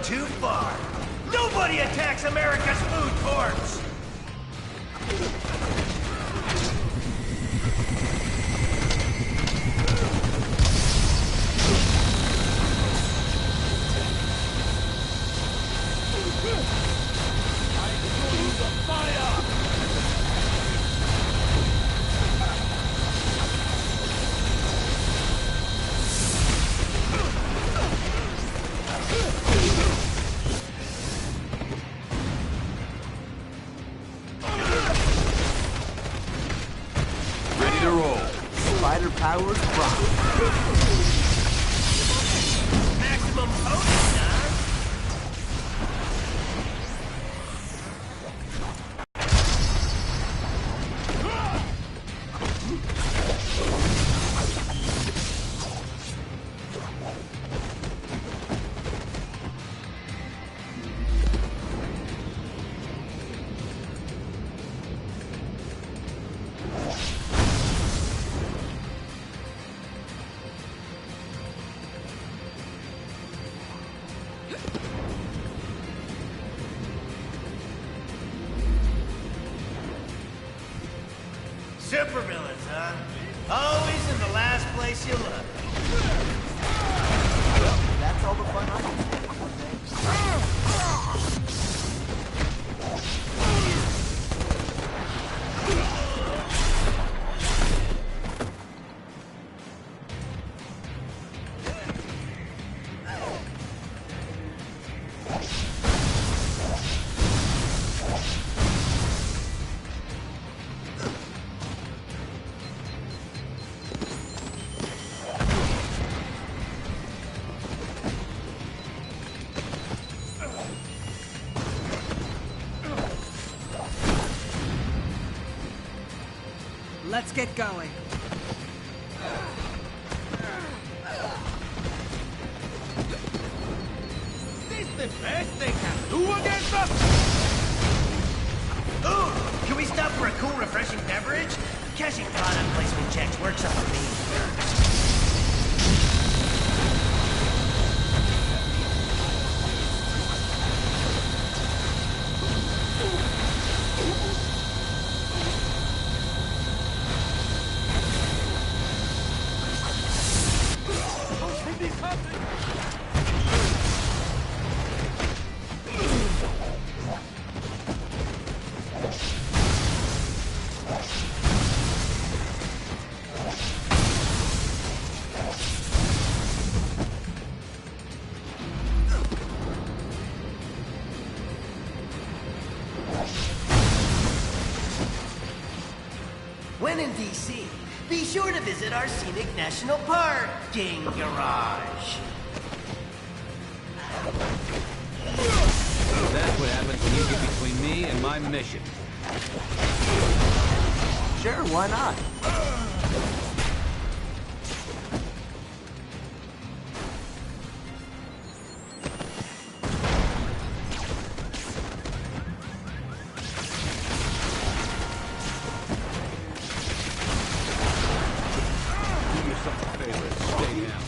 too far. Nobody attacks America's food corps! Spider powers rock. Maximum potency, huh? Supervillains, huh? Always in the last place you look. Well, that's all the fun I can. Let's get going. This the best they can do against us? Ooh, can we stop for a cool, refreshing beverage? Cashing product placement checks works up for me. When in D.C., be sure to visit our scenic national parking garage. That's what happens when you get between me and my mission. Sure, why not? Do yourself a favor and stay down.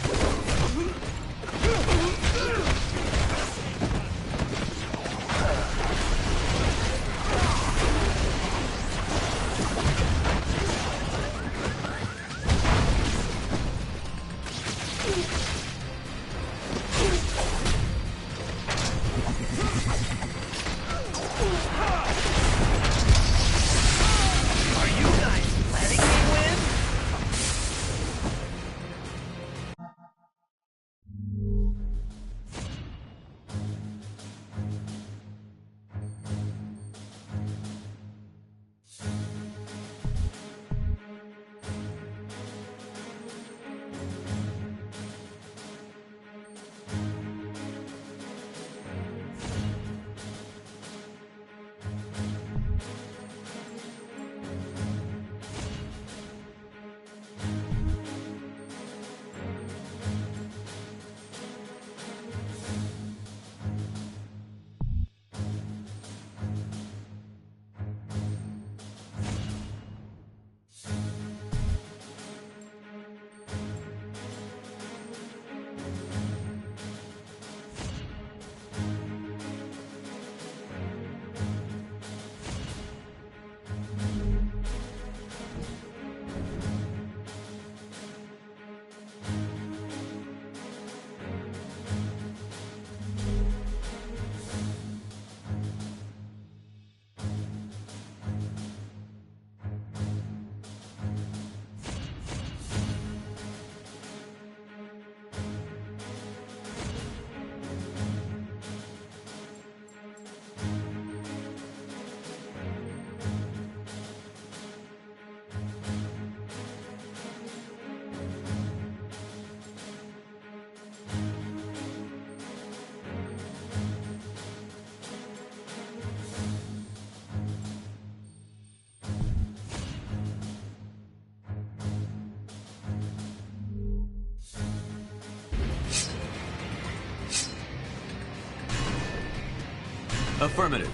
Affirmative.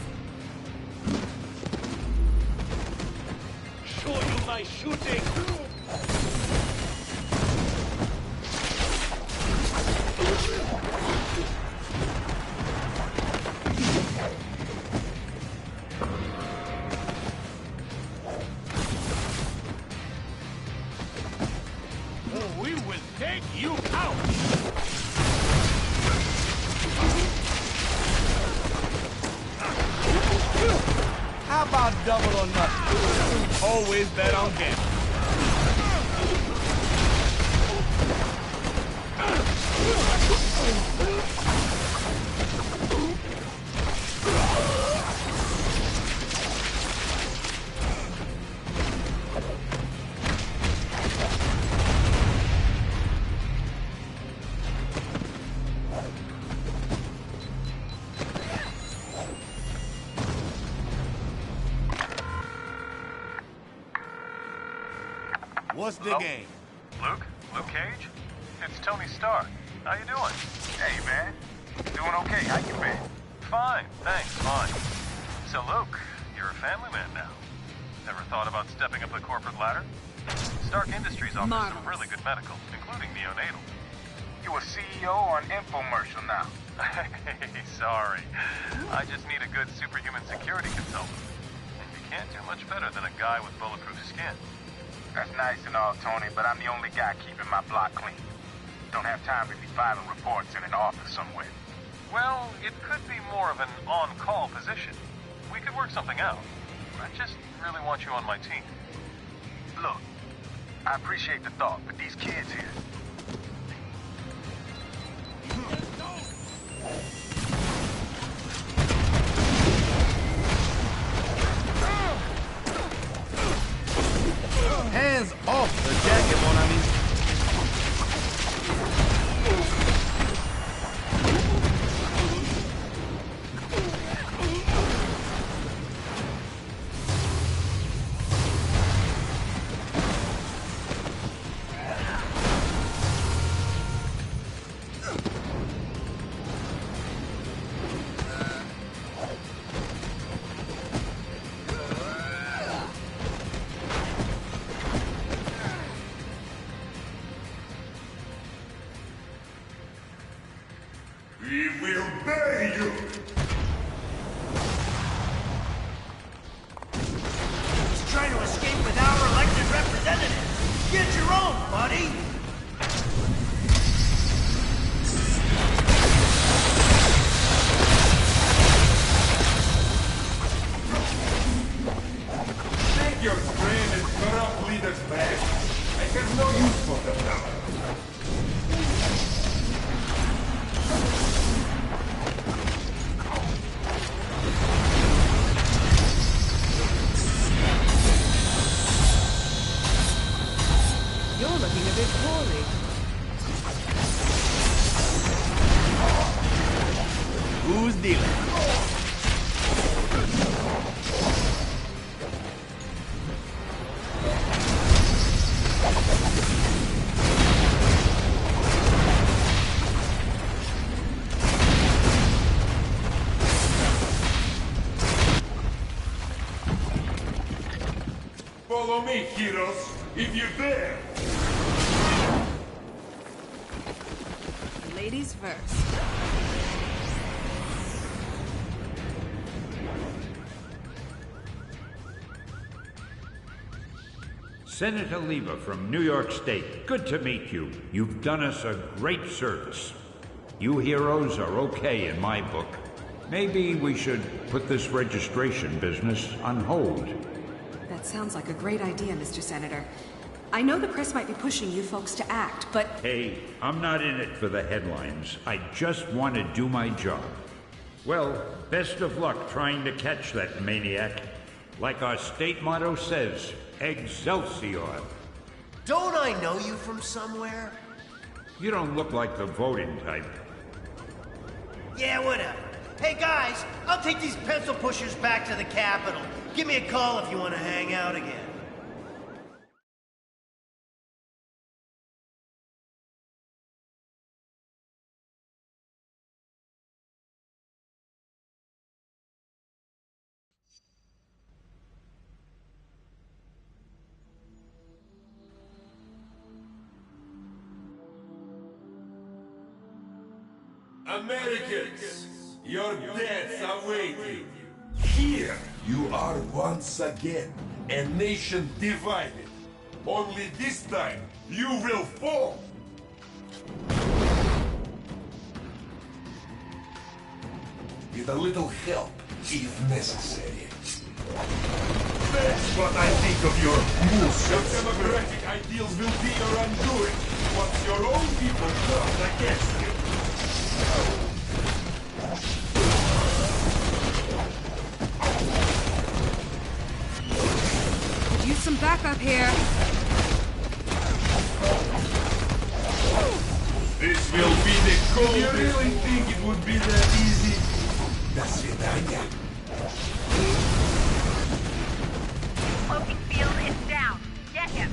Show you my shooting! Oh, we will take you out! How about double or nothing? Always bet on gambling. What's the Hello? game? Luke? Luke Cage? It's Tony Stark. How you doing? Hey, man. Doing okay. How you been? Fine, thanks, fine. So, Luke, you're a family man now. Ever thought about stepping up the corporate ladder? Stark Industries offers some really good medical, including neonatal. You a CEO or an infomercial now? Hey, sorry. I just need a good superhuman security consultant. And you can't do much better than a guy with bulletproof skin. That's nice and all, Tony, but I'm the only guy keeping my block clean. Don't have time to be filing reports in an office somewhere. Well, it could be more of an on-call position. We could work something out. I just really want you on my team. Look, I appreciate the thought, but these kids here... Hands off the jacket, mon ami. We will bury you! He's trying to escape with our elected representative. Get your own, buddy! Take your friend and corrupt leaders back. I have no use for them now. You're looking a bit poorly. Who's dealing? Follow me, heroes, if you dare! Ladies first. Senator Leva from New York State, good to meet you. You've done us a great service. You heroes are okay in my book. Maybe we should put this registration business on hold. That sounds like a great idea, Mr. Senator. I know the press might be pushing you folks to act, but... Hey, I'm not in it for the headlines. I just want to do my job. Well, best of luck trying to catch that maniac. Like our state motto says, Excelsior. Don't I know you from somewhere? You don't look like the voting type. Yeah, whatever. Hey guys, I'll take these pencil pushers back to the Capitol. Give me a call if you want to hang out again. Americans, your deaths await you. Here you are once again, a nation divided. Only this time, you will fall. With a little help, if necessary. That's what I think of your moves. Your democratic ideals will be your undoing once your own people turn against you. Could use some backup here. This will be the coldest. You really think it would be that easy? До свидания. Smoking field is down. Get him.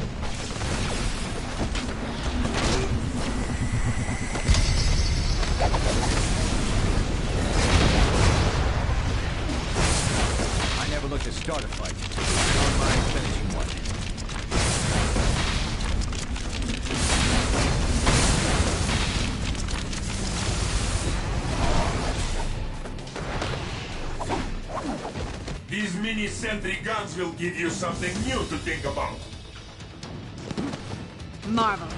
I never look to start a fight. I don't mind finishing one. These mini-sentry guns will give you something new to think about. Marvelous.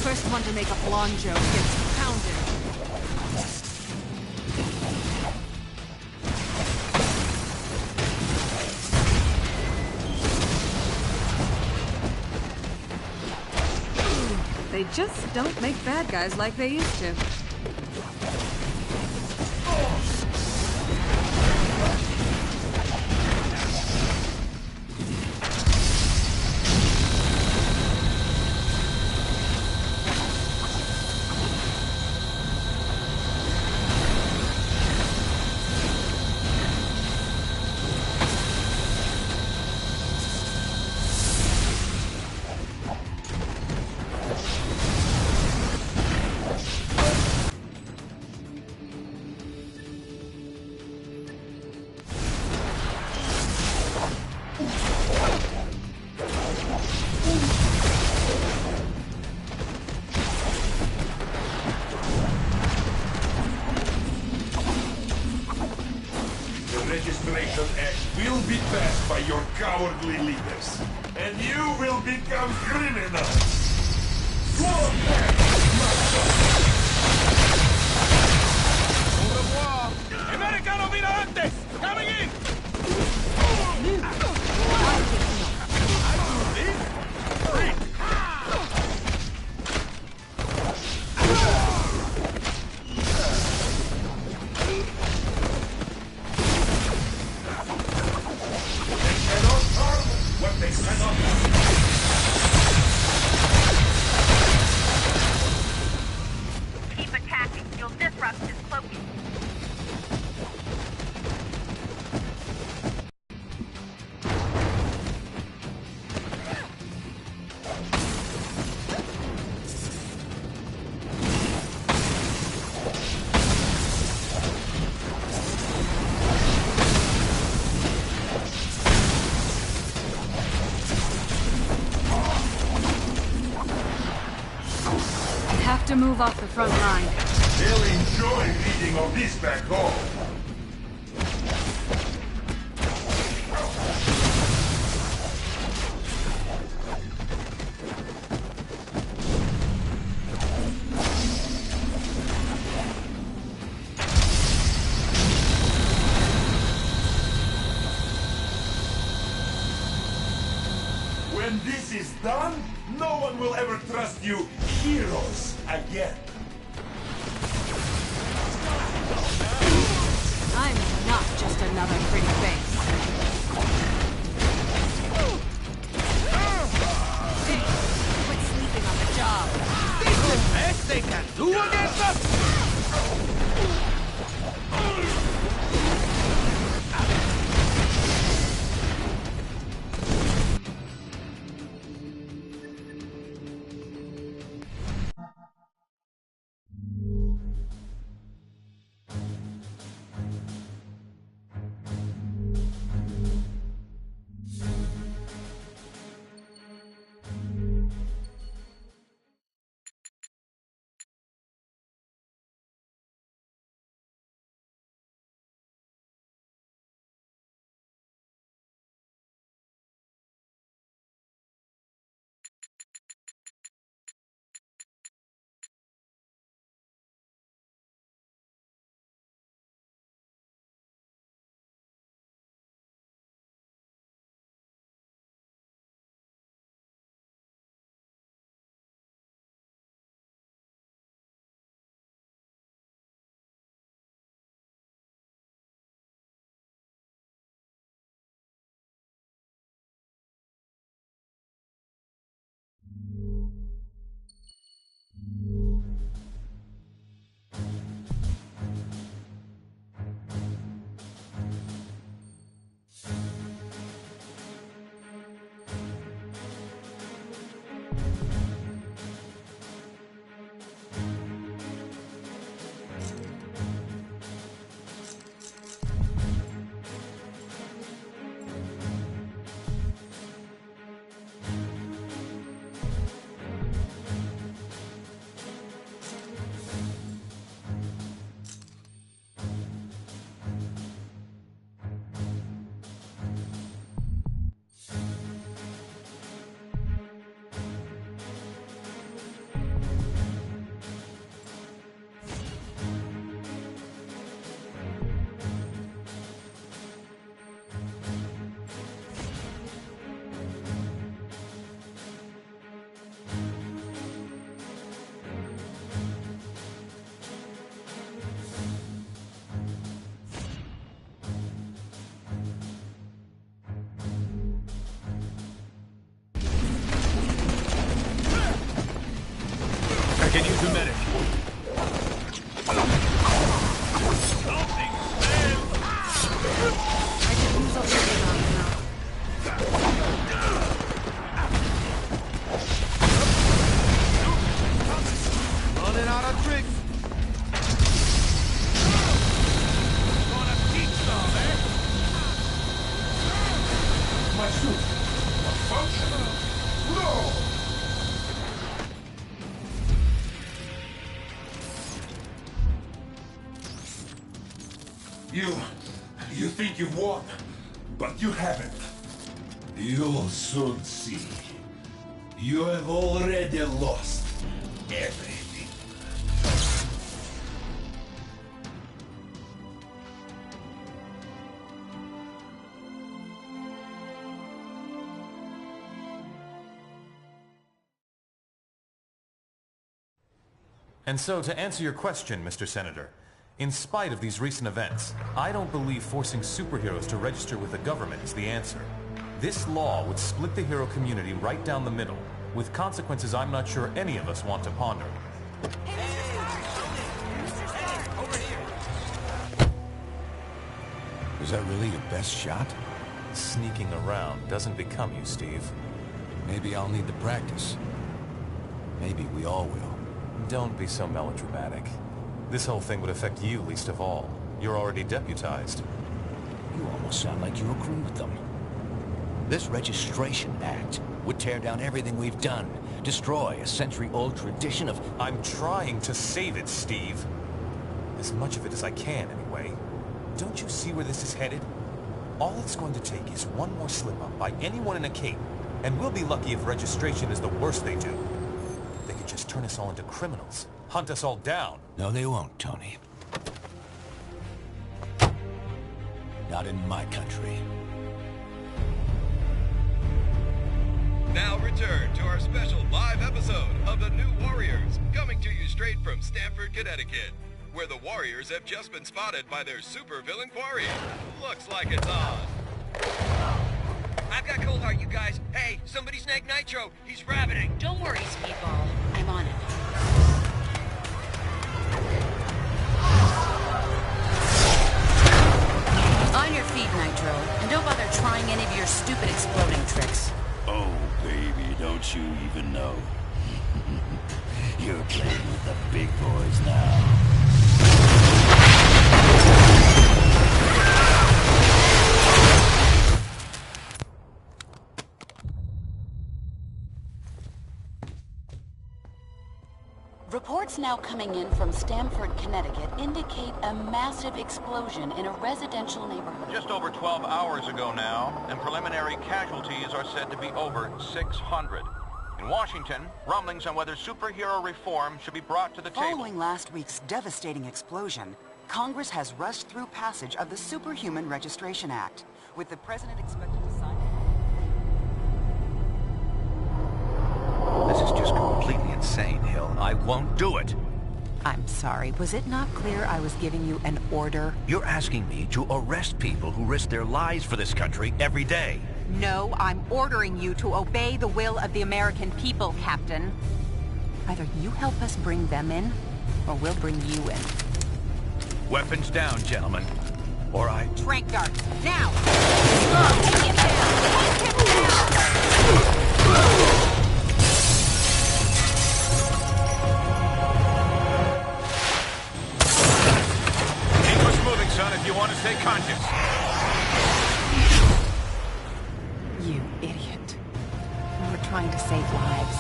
First one to make a blonde joke gets pounded. They just don't make bad guys like they used to. Registration Act will be passed by your cowardly leaders, and you will become criminals. Fall back, Au revoir! Americano Miramontes! Coming in! Keep attacking. You'll disrupt his cloaking. Have to move off the front line. They'll enjoy reading of this back home. When this is done, no one will ever trust you heroes again. I'm not just another pretty face. Hey, quit sleeping on the job. This is the best they can do against us! I can use a medic. Running out of tricks. Gonna teach some, eh? My suit. Functional. No! You think you've won, but you haven't. You'll soon see. You have already lost everything. And so, to answer your question, Mr. Senator, in spite of these recent events, I don't believe forcing superheroes to register with the government is the answer. This law would split the hero community right down the middle, with consequences I'm not sure any of us want to ponder. Was that really your best shot? Sneaking around doesn't become you, Steve. Maybe I'll need to practice. Maybe we all will. Don't be so melodramatic. This whole thing would affect you least of all. You're already deputized. You almost sound like you agree with them. This Registration Act would tear down everything we've done, destroy a century-old tradition of... I'm trying to save it, Steve. As much of it as I can, anyway. Don't you see where this is headed? All it's going to take is one more slip-up by anyone in a cape, and we'll be lucky if registration is the worst they do. They could just turn us all into criminals, hunt us all down. No, they won't, Tony. Not in my country. Now return to our special live episode of The New Warriors, coming to you straight from Stamford, Connecticut, where the Warriors have just been spotted by their super-villain quarry. Looks like it's on. I've got Coldheart, you guys. Hey, somebody snag Nitro. He's rabbiting. Don't worry, Speedball. I'm on it. On your feet, Nitro. And don't bother trying any of your stupid exploding tricks. Oh, baby, don't you even know? You're playing with the big boys now. Reports now coming in from Stamford, Connecticut indicate a massive explosion in a residential neighborhood. Just over 12 hours ago now, and preliminary casualties are said to be over 600. In Washington, rumblings on whether superhero reform should be brought to the table. Following last week's devastating explosion, Congress has rushed through passage of the Superhuman Registration Act, with the president expected to sign it. This is just completely insane, Hill. I won't do it. I'm sorry, was it not clear I was giving you an order? You're asking me to arrest people who risk their lives for this country every day. No, I'm ordering you to obey the will of the American people, Captain. Either you help us bring them in, or we'll bring you in. Weapons down, gentlemen. Or I... Trank darts, now! Take him down! Take him down! Keep us moving, son, if you want to stay conscious. You idiot. We're trying to save lives.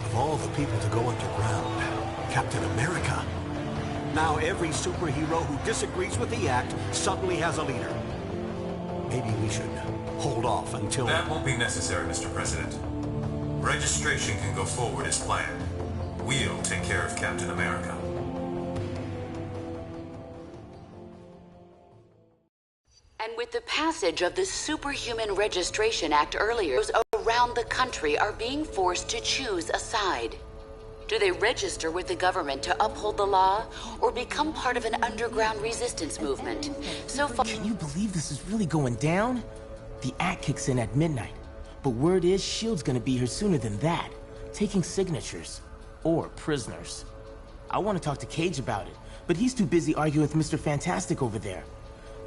Of all the people to go underground, Captain America. Now every superhero who disagrees with the act suddenly has a leader. Maybe we should hold off until... That won't be necessary, Mr. President. Registration can go forward as planned. We'll take care of Captain America. And with the passage of the Superhuman Registration Act earlier, those around the country are being forced to choose a side. Do they register with the government to uphold the law, or become part of an underground resistance movement? So far... Can you believe this is really going down? The act kicks in at midnight, but word is S.H.I.E.L.D's gonna be here sooner than that, taking signatures. Or prisoners. I want to talk to Cage about it, but he's too busy arguing with Mr. Fantastic over there.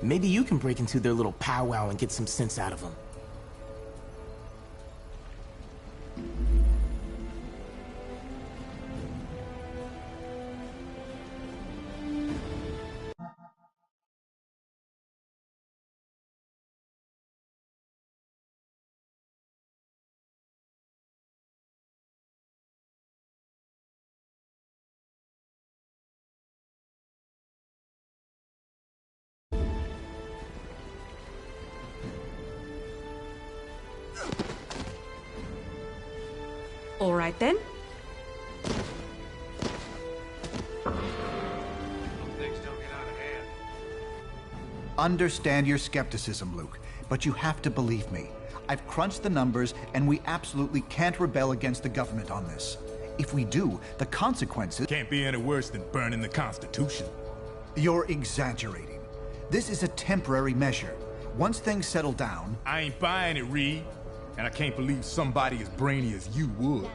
Maybe you can break into their little powwow and get some sense out of them. All right then. Things don't get out of hand. Understand your skepticism, Luke, but you have to believe me. I've crunched the numbers, and we absolutely can't rebel against the government on this. If we do, the consequences... Can't be any worse than burning the Constitution. You're exaggerating. This is a temporary measure. Once things settle down... I ain't buying it, Reed. And I can't believe somebody as brainy as you would.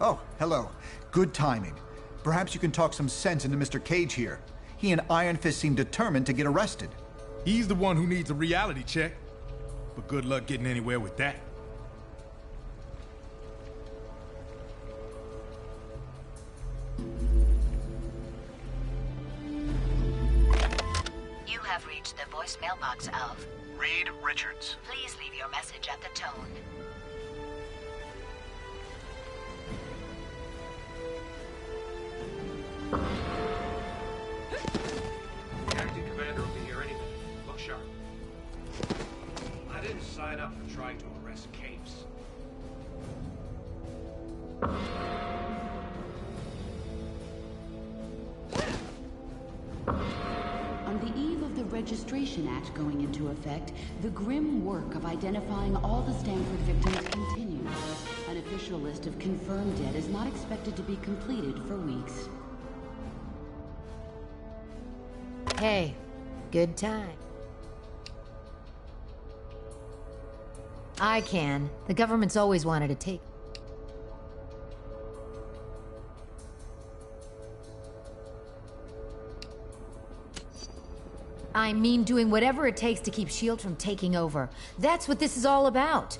Oh, hello. Good timing. Perhaps you can talk some sense into Mr. Cage here. He and Iron Fist seem determined to get arrested. He's the one who needs a reality check. But good luck getting anywhere with that. You have reached the voice mailbox of Reed Richards. Please leave your message at the tone. The acting commander will be here any minute. Look sharp. I didn't sign up for trying to arrest Capes. On the eve of the Registration Act going into effect, the grim work of identifying all the Stanford victims continues. An official list of confirmed dead is not expected to be completed for weeks. Hey, good time. I can. The government's always wanted to take... I mean doing whatever it takes to keep S.H.I.E.L.D. from taking over. That's what this is all about.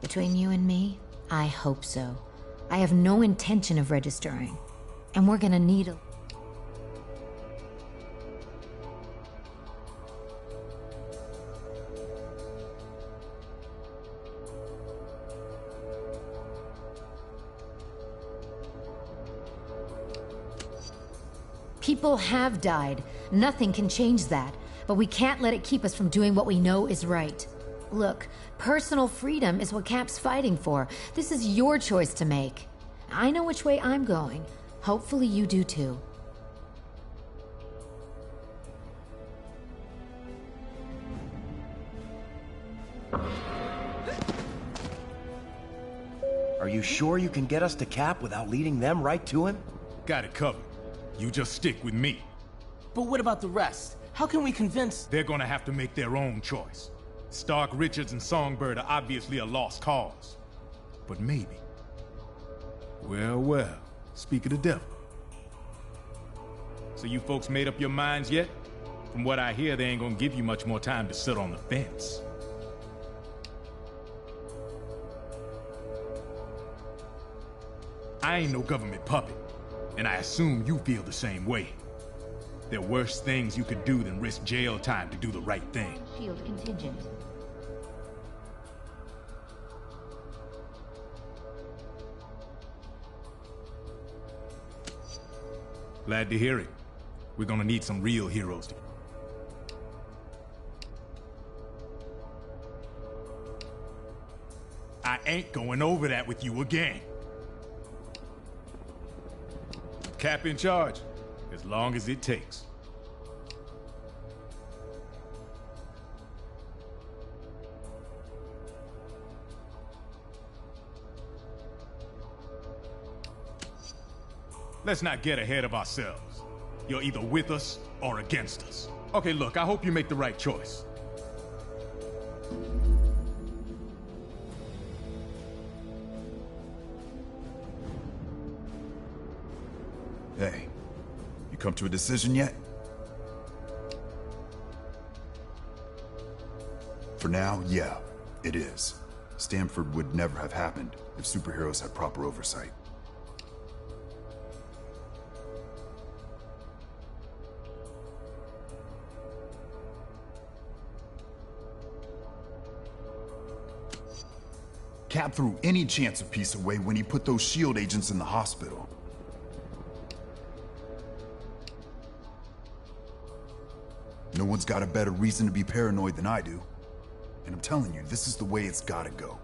Between you and me, I hope so. I have no intention of registering. And we're gonna need a... People have died. Nothing can change that. But we can't let it keep us from doing what we know is right. Look, personal freedom is what Cap's fighting for. This is your choice to make. I know which way I'm going. Hopefully you do too. Are you sure you can get us to Cap without leading them right to him? got it covered. You just stick with me. But what about the rest? How can we convince... They're gonna have to make their own choice. Stark, Richards, and Songbird are obviously a lost cause. But maybe. Well, well, speak of the devil. So you folks made up your minds yet? From what I hear, they ain't gonna give you much more time to sit on the fence. I ain't no government puppet, and I assume you feel the same way. There are worse things you could do than risk jail time to do the right thing. Shield contingent. Glad to hear it. We're gonna need some real heroes to... I ain't going over that with you again. Cap in charge, as long as it takes. Let's not get ahead of ourselves. You're either with us or against us. Okay, look, I hope you make the right choice. Hey, you come to a decision yet? For now, yeah, it is. Stamford would never have happened if superheroes had proper oversight. Cap threw any chance of peace away when he put those SHIELD agents in the hospital. No one's got a better reason to be paranoid than I do. And I'm telling you, this is the way it's gotta go.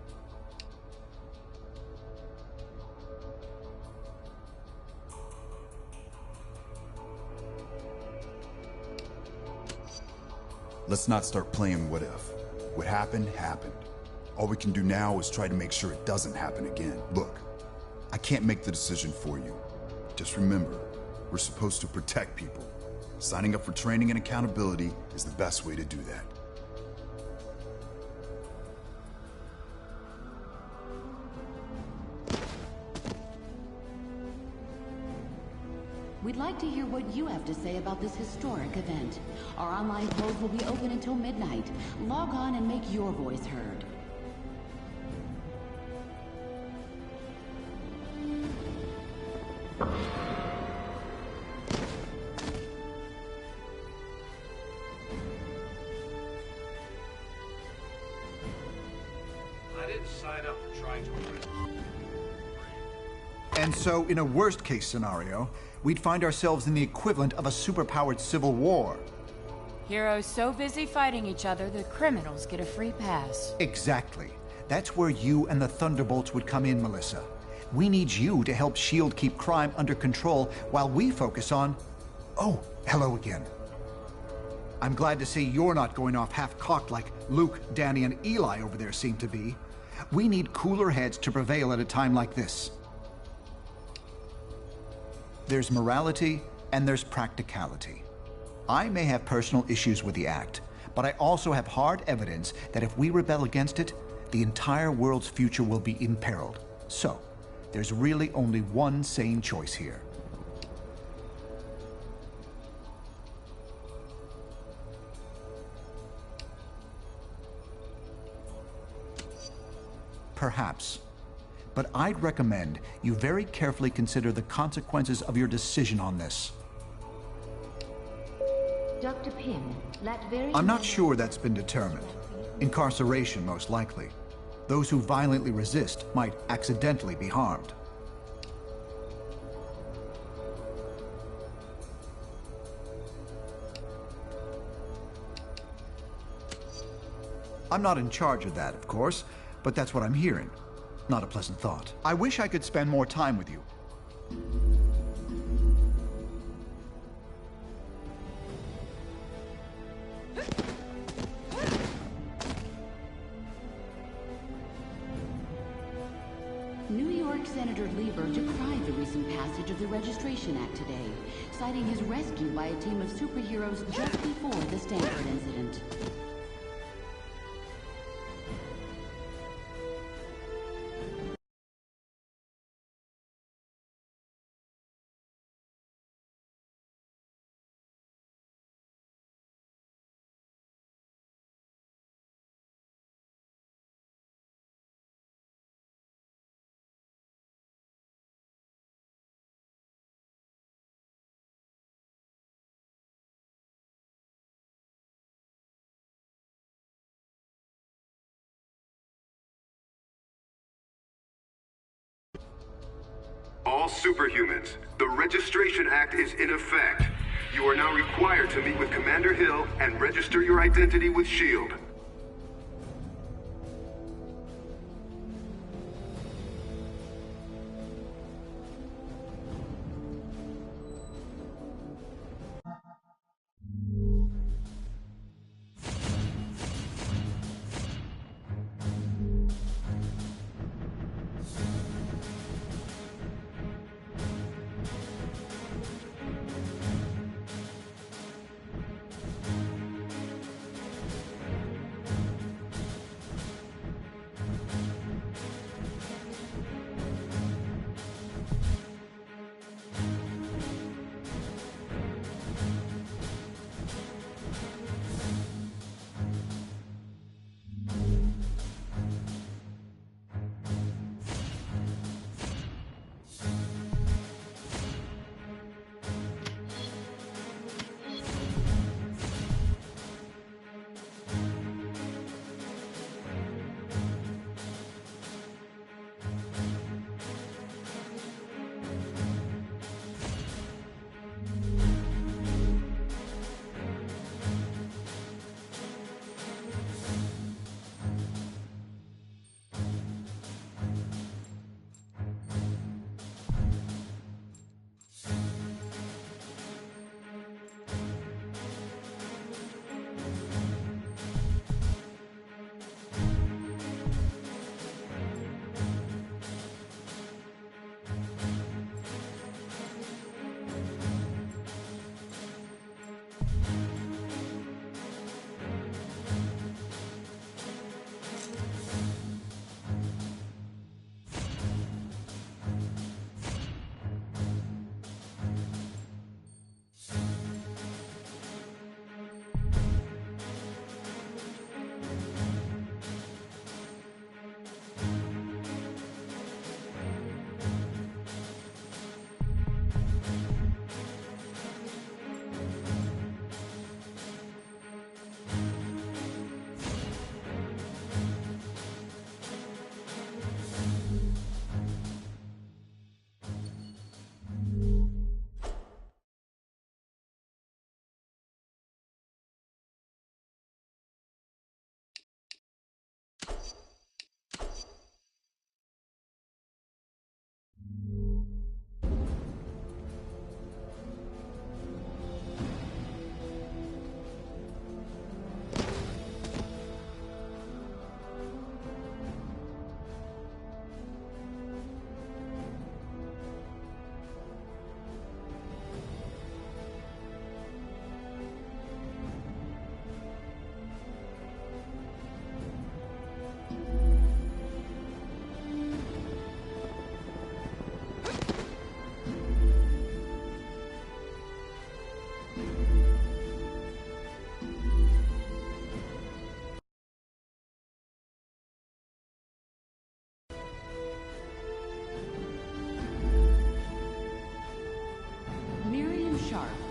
Let's not start playing what if. What happened, happened. All we can do now is try to make sure it doesn't happen again. Look, I can't make the decision for you. Just remember, we're supposed to protect people. Signing up for training and accountability is the best way to do that. We'd like to hear what you have to say about this historic event. Our online polls will be open until midnight. Log on and make your voice heard. I didn't sign up for trying to arrest. And so, in a worst-case scenario, we'd find ourselves in the equivalent of a superpowered civil war. Heroes so busy fighting each other, the criminals get a free pass. Exactly. That's where you and the Thunderbolts would come in, Melissa. We need you to help S.H.I.E.L.D. keep crime under control while we focus on... Oh, hello again. I'm glad to see you're not going off half-cocked like Luke, Danny, and Eli over there seem to be. We need cooler heads to prevail at a time like this. There's morality and there's practicality. I may have personal issues with the Act, but I also have hard evidence that if we rebel against it, the entire world's future will be imperiled. So, there's really only one sane choice here. Perhaps. But I'd recommend you very carefully consider the consequences of your decision on this. Dr. Pym, Latveria... I'm not sure that's been determined. Incarceration, most likely. Those who violently resist might accidentally be harmed. I'm not in charge of that, of course, but that's what I'm hearing. Not a pleasant thought. I wish I could spend more time with you. New York Senator Lieber decried the recent passage of the Registration Act today, citing his rescue by a team of superheroes just before the Stanford incident. All superhumans, the Registration Act is in effect. You are now required to meet with Commander Hill and register your identity with S.H.I.E.L.D.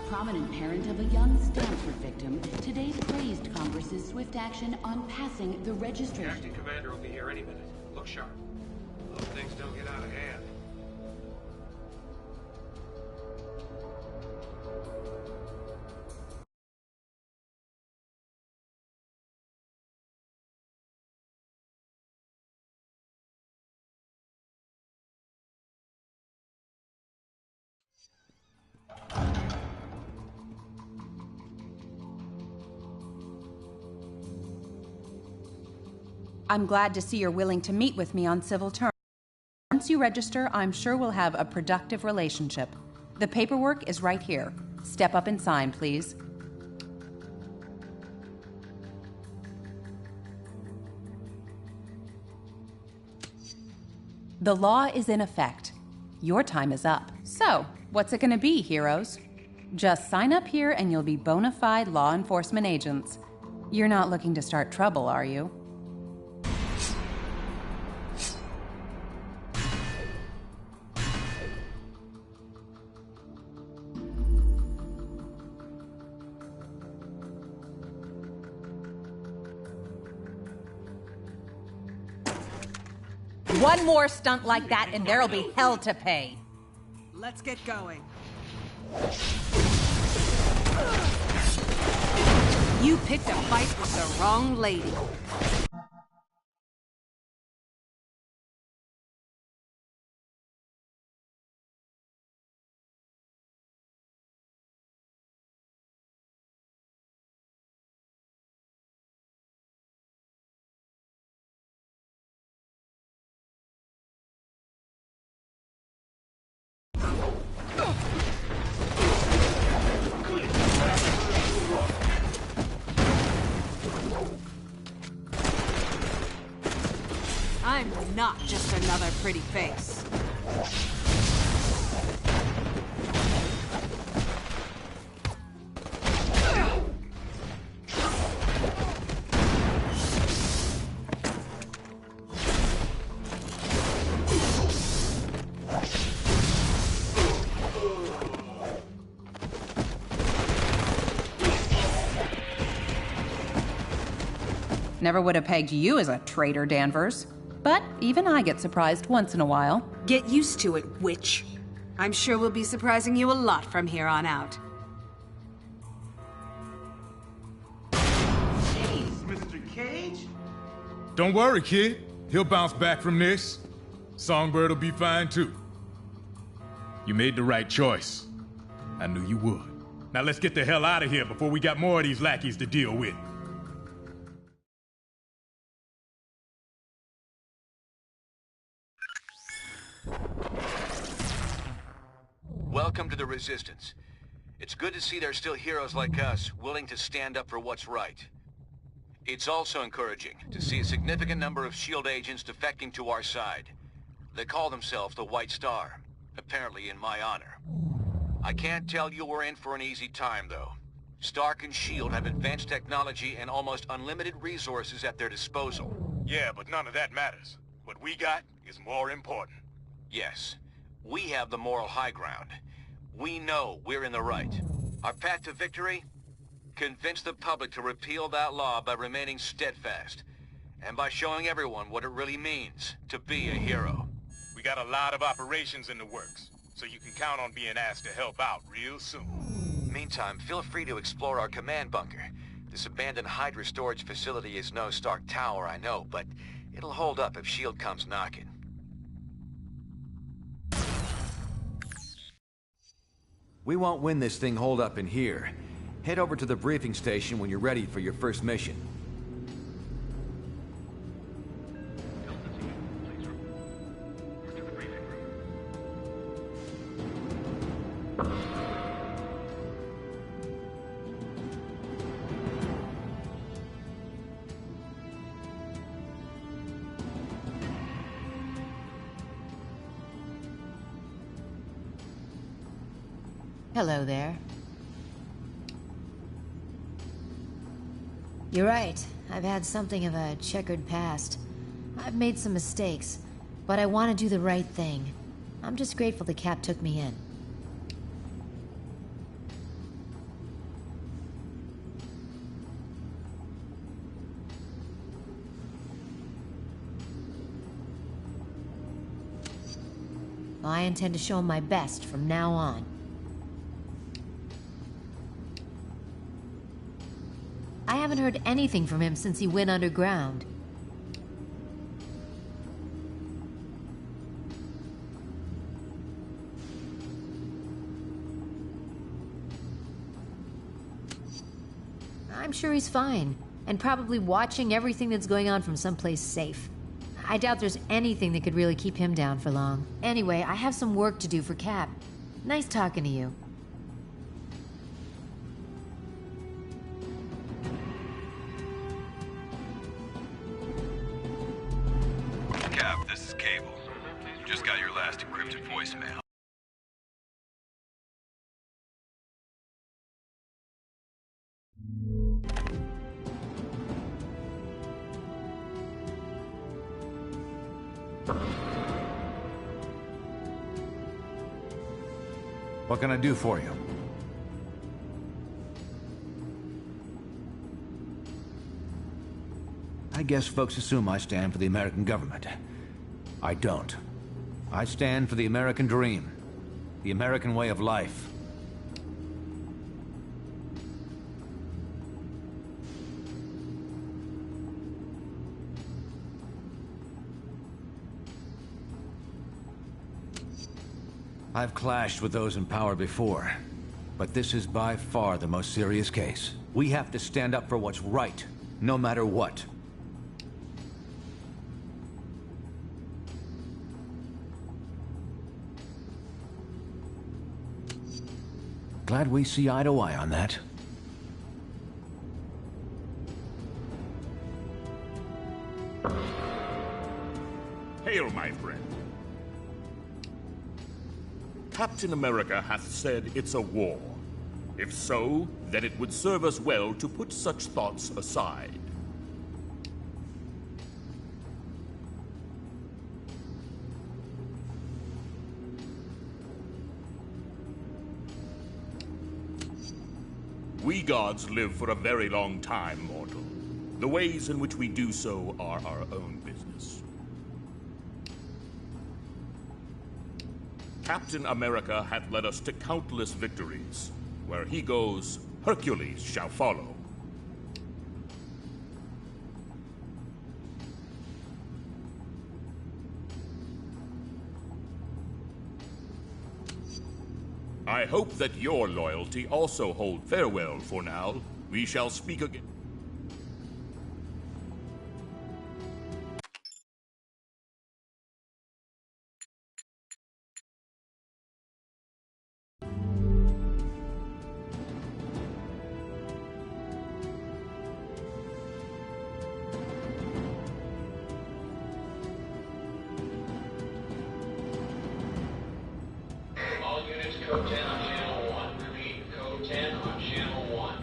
Prominent parent of a young Stanford victim, today praised Congress's swift action on passing the registration. The acting commander will be here any minute. Look sharp. Hope things don't get out of hand. I'm glad to see you're willing to meet with me on civil terms. Once you you register, I'm sure we'll have a productive relationship. The paperwork is right here. Step up and sign, please. The law is in effect. Your time is up. So, what's it gonna be, heroes? Just sign up here and you'll be bona fide law enforcement agents. You're not looking to start trouble, are you? One more stunt like that and there'll be hell to pay. Let's get going. You picked a fight with the wrong lady. I'm not just another pretty face. Never would have pegged you as a traitor, Danvers. But even I get surprised once in a while. Get used to it, witch. I'm sure we'll be surprising you a lot from here on out. Jeez, Mr. Cage? Don't worry, kid. He'll bounce back from this. Songbird will be fine too. You made the right choice. I knew you would. Now let's get the hell out of here before we got more of these lackeys to deal with. Welcome to the Resistance. It's good to see there's still heroes like us willing to stand up for what's right. It's also encouraging to see a significant number of S.H.I.E.L.D. agents defecting to our side. They call themselves the White Star, apparently in my honor. I can't tell you we're in for an easy time, though. Stark and S.H.I.E.L.D. have advanced technology and almost unlimited resources at their disposal. Yeah, but none of that matters. What we got is more important. Yes. We have the moral high ground. We know we're in the right. Our path to victory? Convince the public to repeal that law by remaining steadfast. And by showing everyone what it really means to be a hero. We got a lot of operations in the works, so you can count on being asked to help out real soon. Meantime, feel free to explore our command bunker. This abandoned Hydra storage facility is no Stark Tower, I know, but it'll hold up if S.H.I.E.L.D. comes knocking. We won't win this thing holed up in here. Head over to the briefing station when you're ready for your first mission. Hello there. You're right. I've had something of a checkered past. I've made some mistakes, but I want to do the right thing. I'm just grateful the Cap took me in. I intend to show him my best from now on. I haven't heard anything from him since he went underground. I'm sure he's fine, and probably watching everything that's going on from someplace safe. I doubt there's anything that could really keep him down for long. Anyway, I have some work to do for Cap. Nice talking to you. Cap, this is Cable. Just got your last encrypted voicemail. What can I do for you? I guess folks assume I stand for the American government. I don't. I stand for the American dream, the American way of life. I've clashed with those in power before, but this is by far the most serious case. We have to stand up for what's right, no matter what. Glad we see eye to eye on that. Hail, my friend. Captain America hath said it's a war. If so, then it would serve us well to put such thoughts aside. We gods live for a very long time, mortal. The ways in which we do so are our own business. Captain America hath led us to countless victories. Where he goes, Hercules shall follow. I hope that your loyalty also hold farewell for now. We shall speak again. Code 10 on channel 1. Repeat, code 10 on channel 1.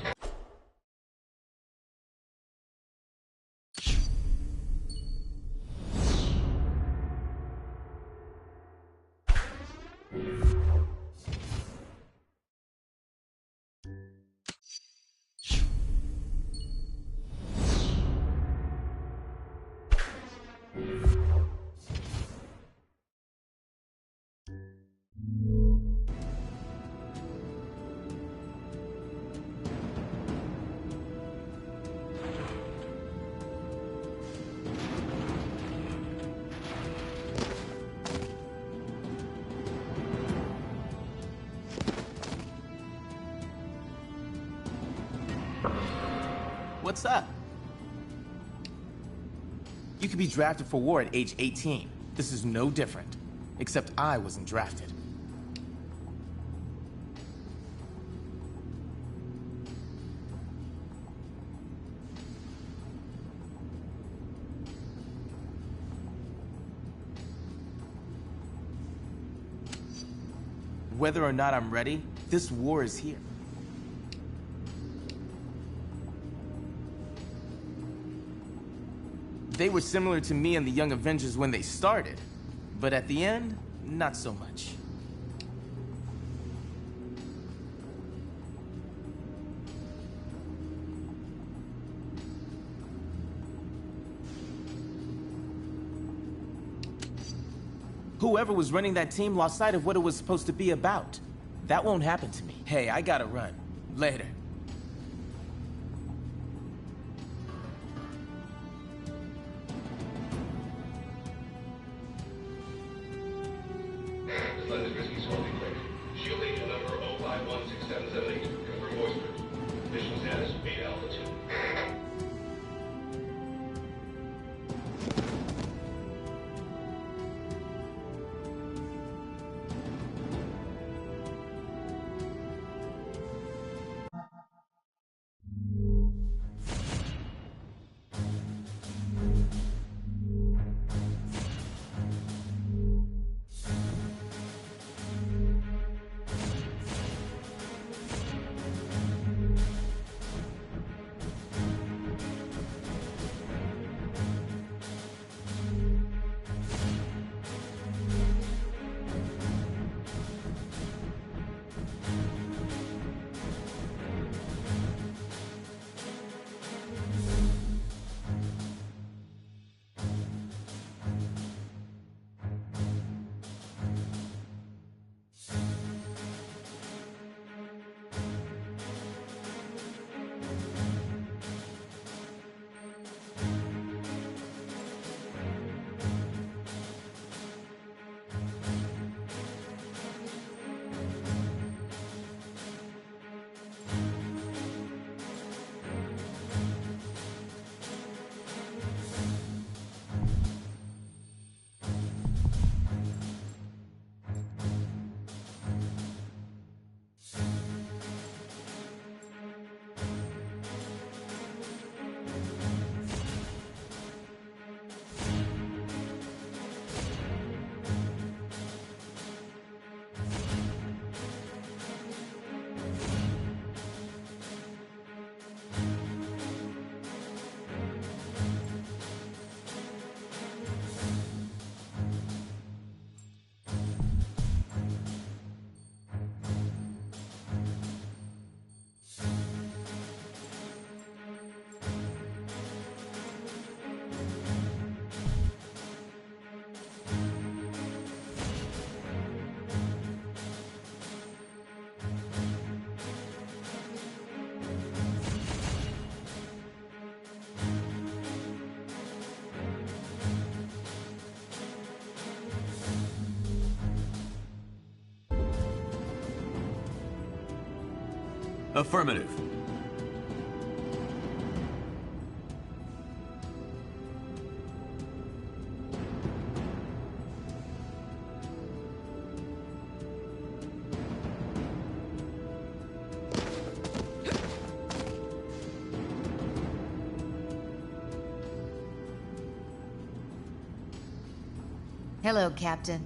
What's up? You could be drafted for war at age 18. This is no different. Except I wasn't drafted. Whether or not I'm ready, this war is here. They were similar to me and the Young Avengers when they started, but at the end, not so much. Whoever was running that team lost sight of what it was supposed to be about. That won't happen to me. Hey, I gotta run. Later. Shield agent number 0516778. Confirm voicemail. Mission status, 8 altitude. Affirmative. Hello, Captain.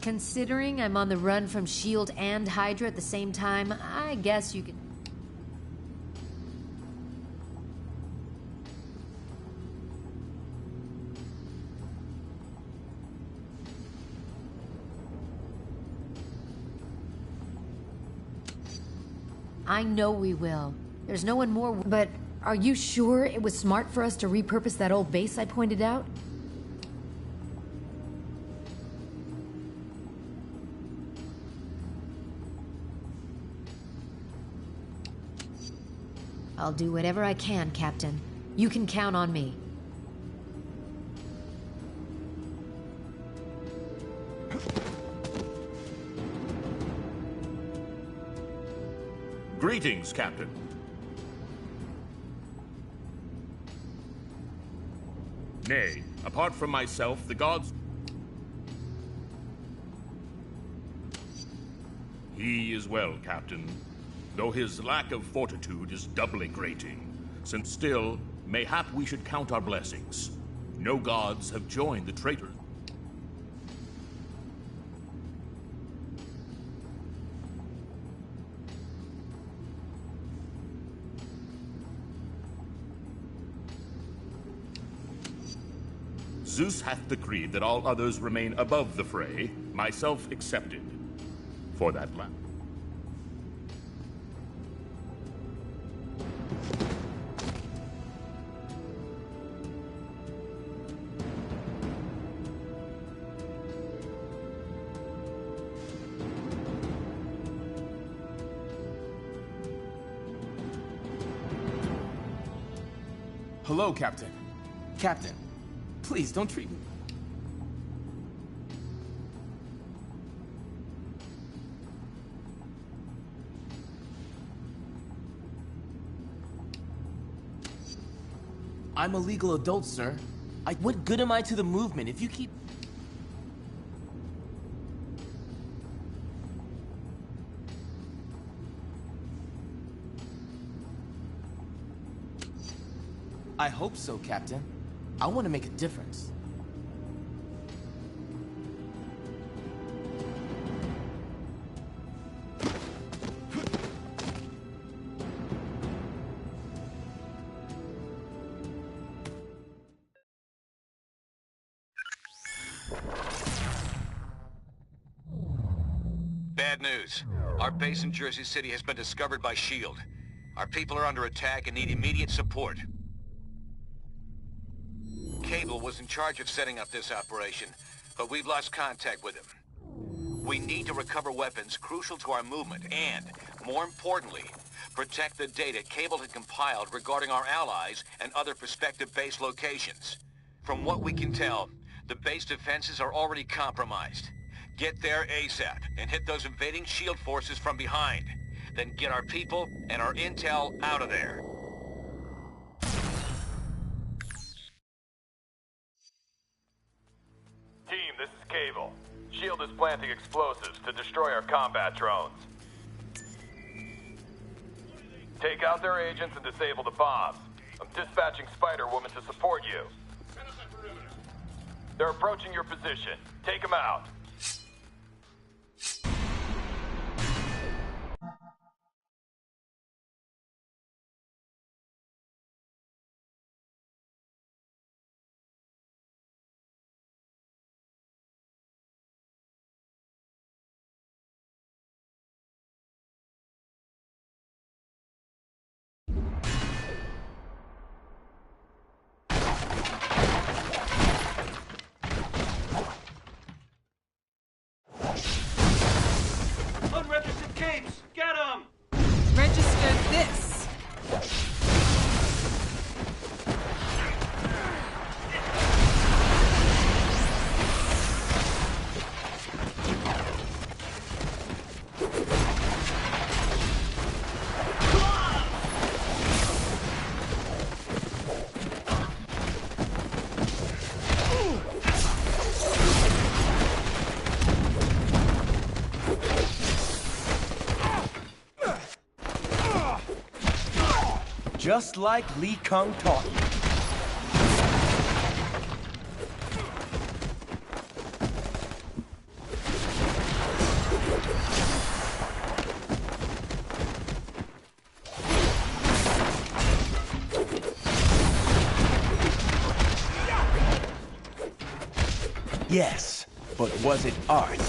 Considering I'm on the run from S.H.I.E.L.D. and Hydra at the same time, I guess you could... I know we will. There's no one more... But are you sure it was smart for us to repurpose that old base I pointed out? I'll do whatever I can, Captain. You can count on me. Greetings, Captain. Nay, apart from myself, the gods... He is well, Captain. Though his lack of fortitude is doubly grating, since still, mayhap we should count our blessings. No gods have joined the traitors. Zeus hath decreed that all others remain above the fray, myself excepted. For that last. Hello, Captain. Captain, please don't treat me... I'm a legal adult, sir. What good am I to the movement if you keep... I hope so, Captain. I want to make a difference. Bad news. Our base in Jersey City has been discovered by S.H.I.E.L.D. Our people are under attack and need immediate support. Cable was in charge of setting up this operation, but we've lost contact with him. We need to recover weapons crucial to our movement and, more importantly, protect the data Cable had compiled regarding our allies and other prospective base locations. From what we can tell, the base defenses are already compromised. Get there ASAP and hit those invading S.H.I.E.L.D. forces from behind. Then get our people and our intel out of there. Team, this is Cable. S.H.I.E.L.D. is planting explosives to destroy our combat drones. Take out their agents and disable the bombs. I'm dispatching Spider-Woman to support you. They're approaching your position. Take them out. Unregistered capes! Get them! Register this! Just like Lee Kung taught me. Yes, but was it art?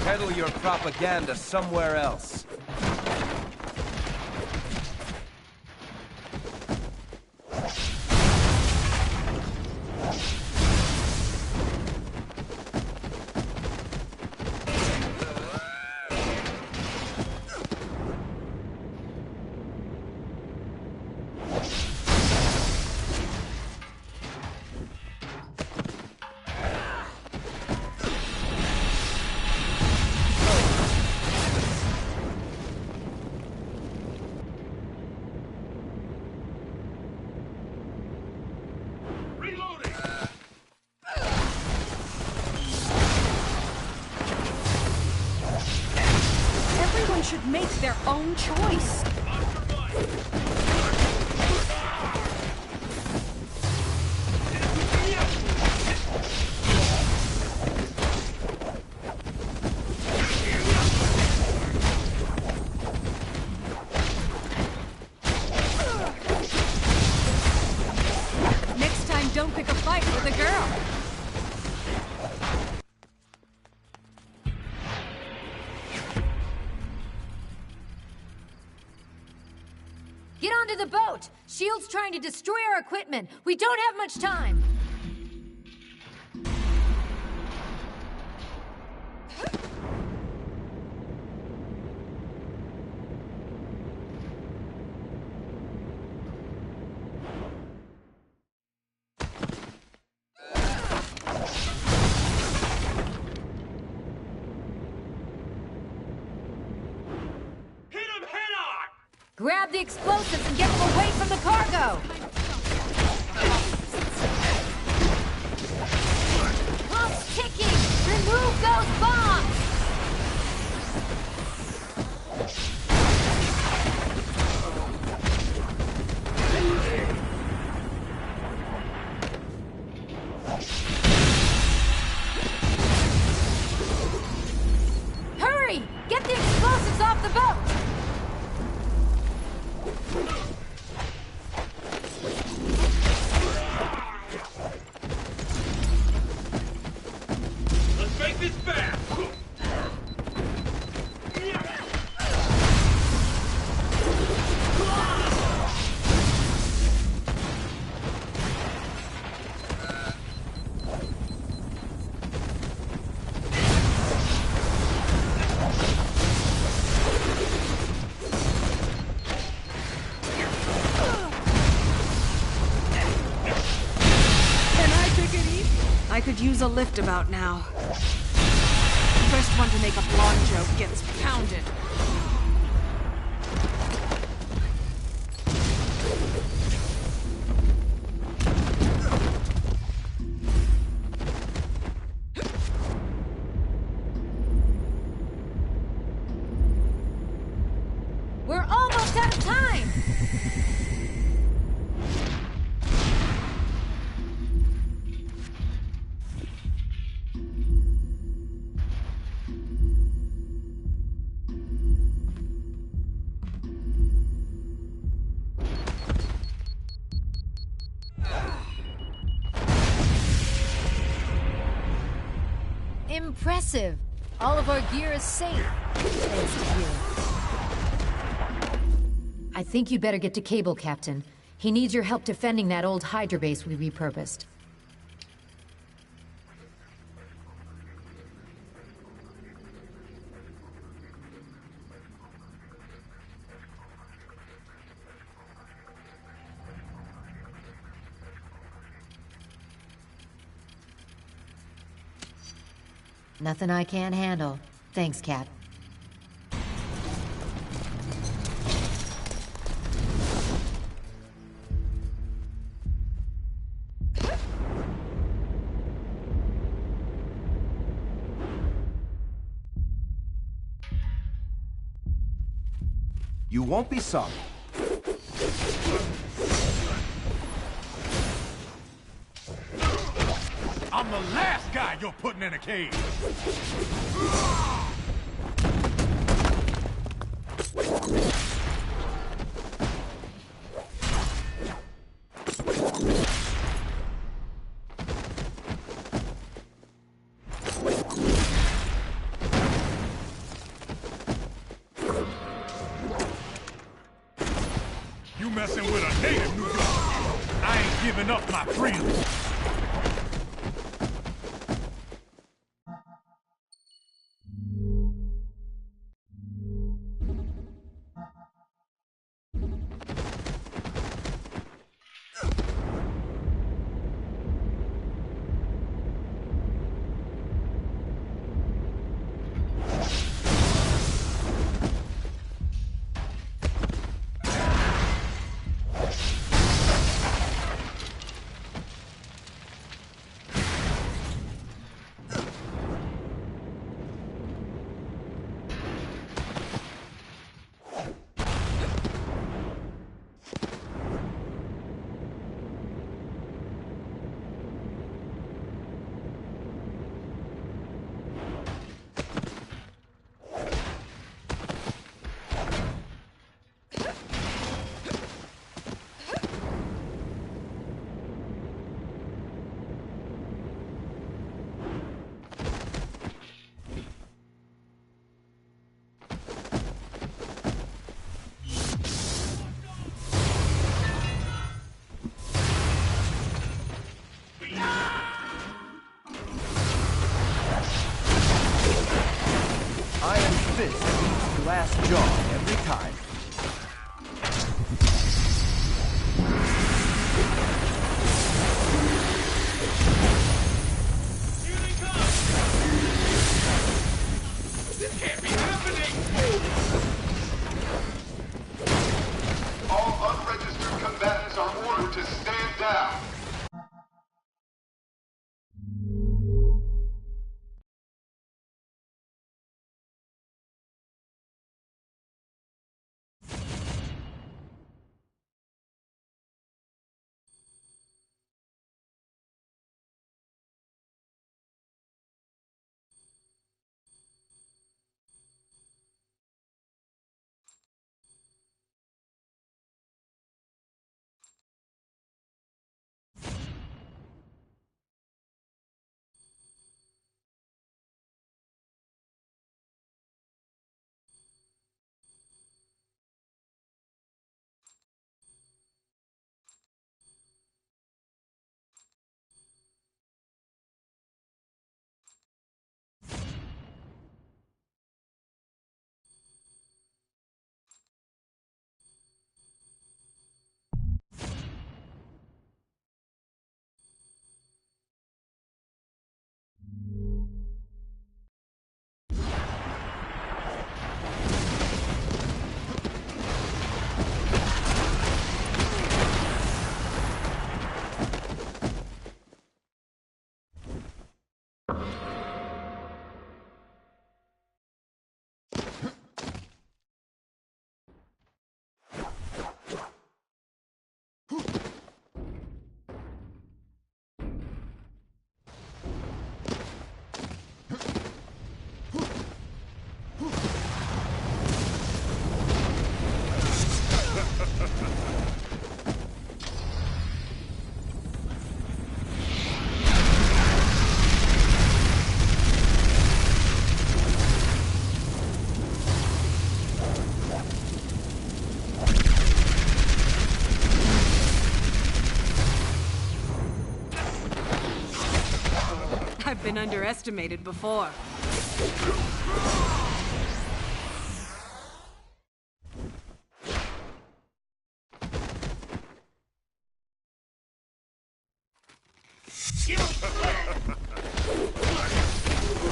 Peddle your propaganda somewhere else. Everyone should make their own choice. Next time, don't pick a fight with a girl. Get onto the boat! S.H.I.E.L.D's trying to destroy our equipment. We don't have much time. Grab the explosives and get them away from the cargo! Pumps ticking! Remove those bombs! Hurry! Get the explosives off the boat! Let's make this fast! I could use a lift about now. First one to make a blonde joke gets pounded. We're almost out of time! Impressive. All of our gear is safe. Thanks to you. I think you'd better get to Cable, Captain. He needs your help defending that old Hydra base we repurposed. Nothing I can't handle. Thanks, Cap. You won't be sorry. I'm the last guy you're putting in a cage! You messing with a native New York. I ain't giving up my freedom. Iron Fist beats Glass Jaw every time. This can't be happening! All unregistered combatants are ordered to stand down. I've been underestimated before.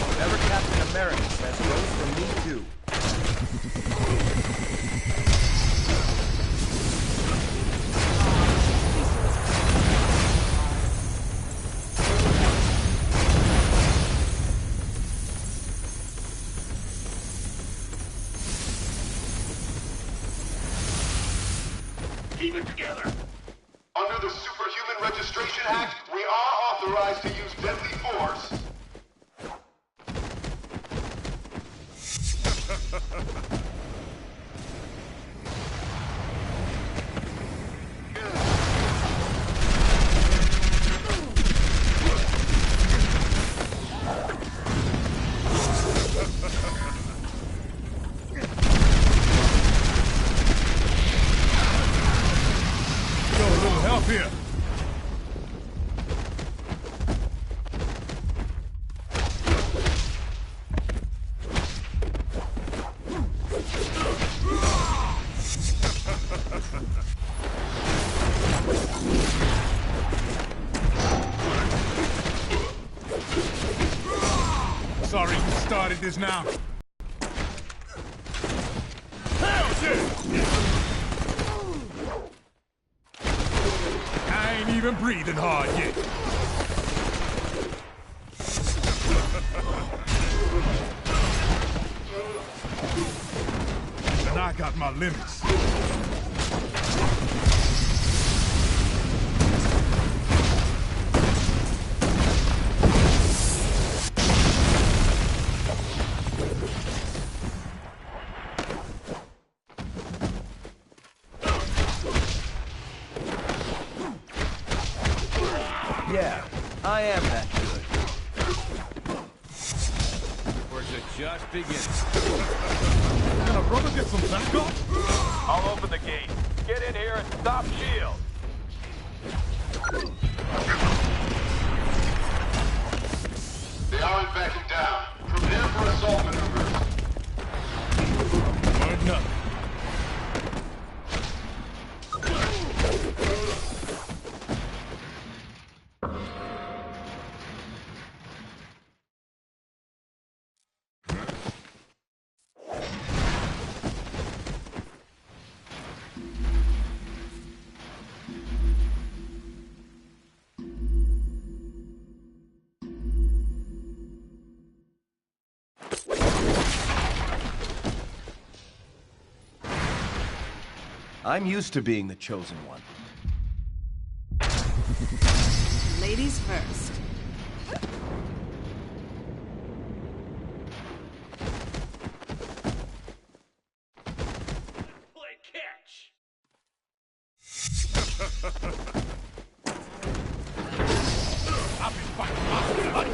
Whatever Captain America says goes for me too. Keep it together. Under the Superhuman Registration Act, we are authorized to use deadly force. Help here. Sorry you started this now. Hell yeah! I ain't even breathing hard yet. And I got my limits. Yeah, I am that good. Or is it just beginning? Can a brother get some backup? I'll open the gate. Get in here and stop S.H.I.E.L.D. They aren't backing down. Prepare for assault maneuvers. Learned nothing. I'm used to being the chosen one. Ladies first. Play catch. I'll be fighting, buddy.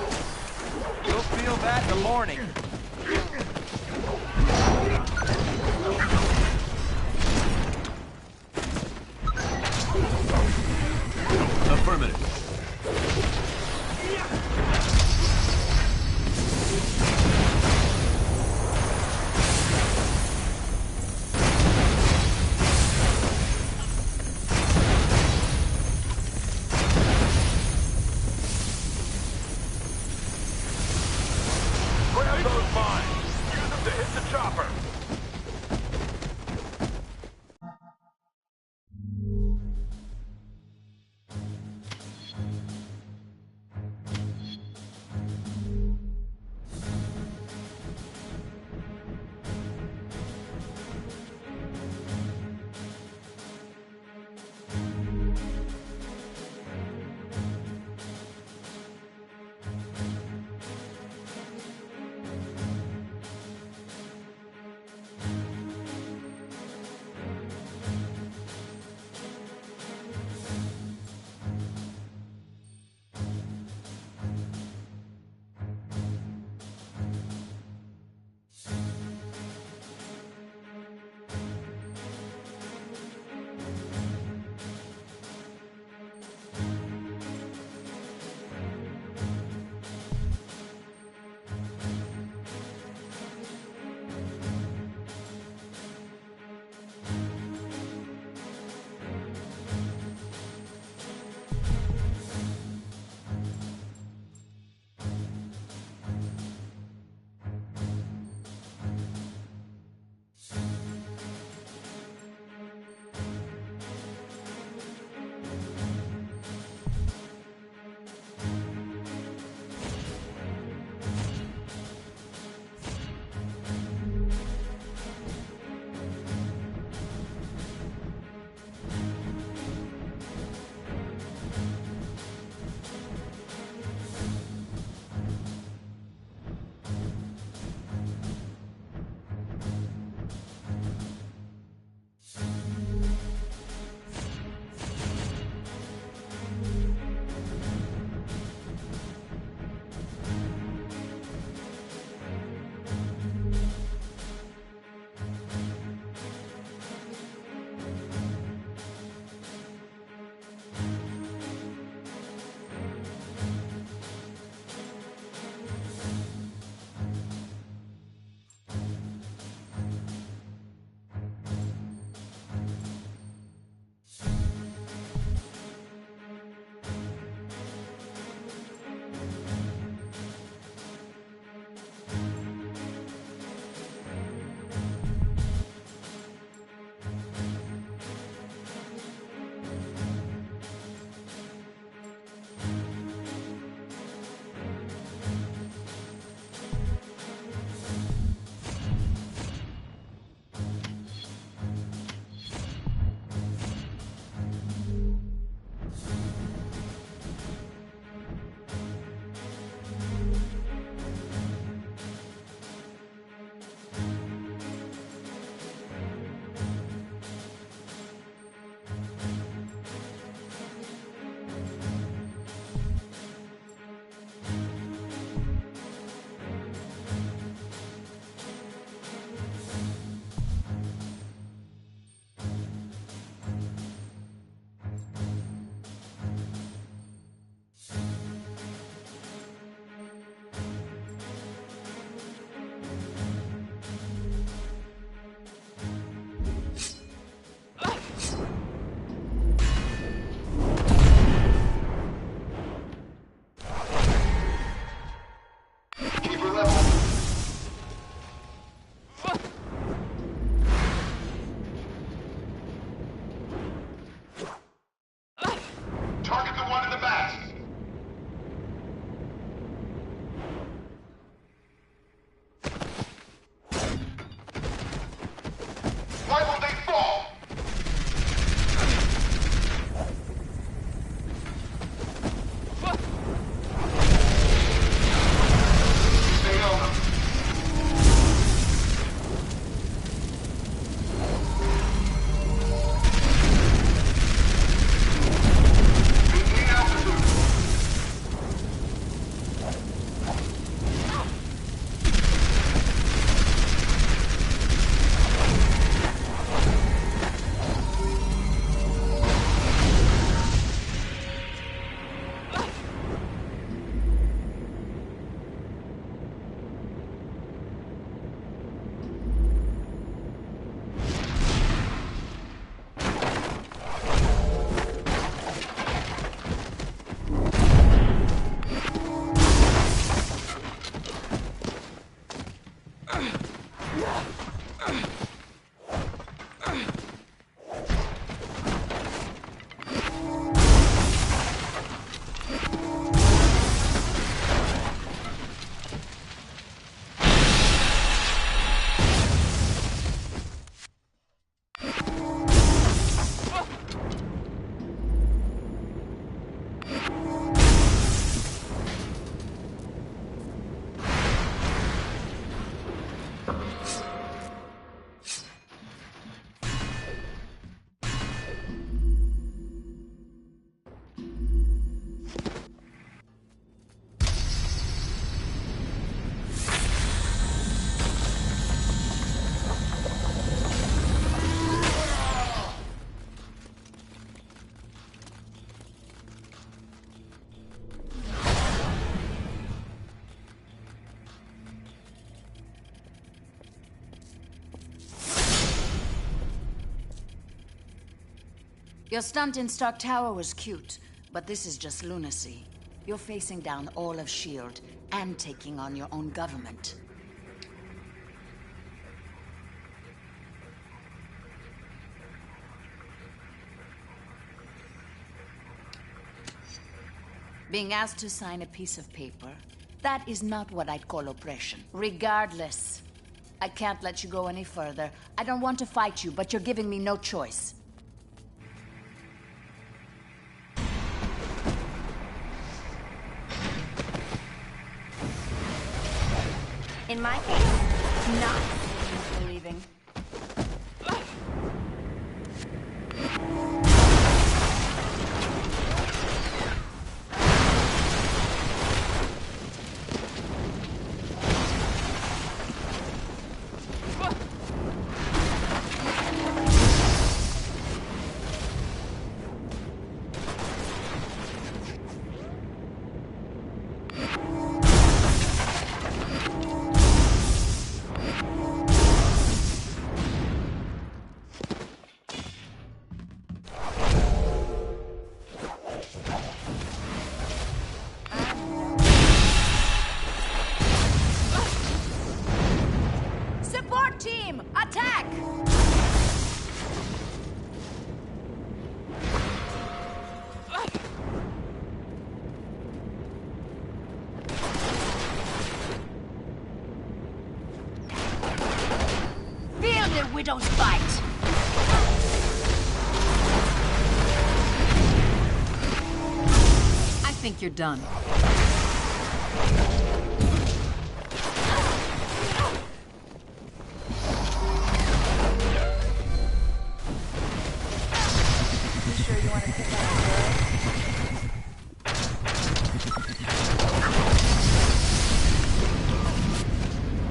You'll feel that in the morning. Affirmative. Grab those mines. Use them to hit the chopper. Your stunt in Stark Tower was cute, but this is just lunacy. You're facing down all of S.H.I.E.L.D. and taking on your own government. Being asked to sign a piece of paper, that is not what I'd call oppression. Regardless, I can't let you go any further. I don't want to fight you, but you're giving me no choice. In my case, not believing. Team, attack! Feel the widow's bite! I think you're done.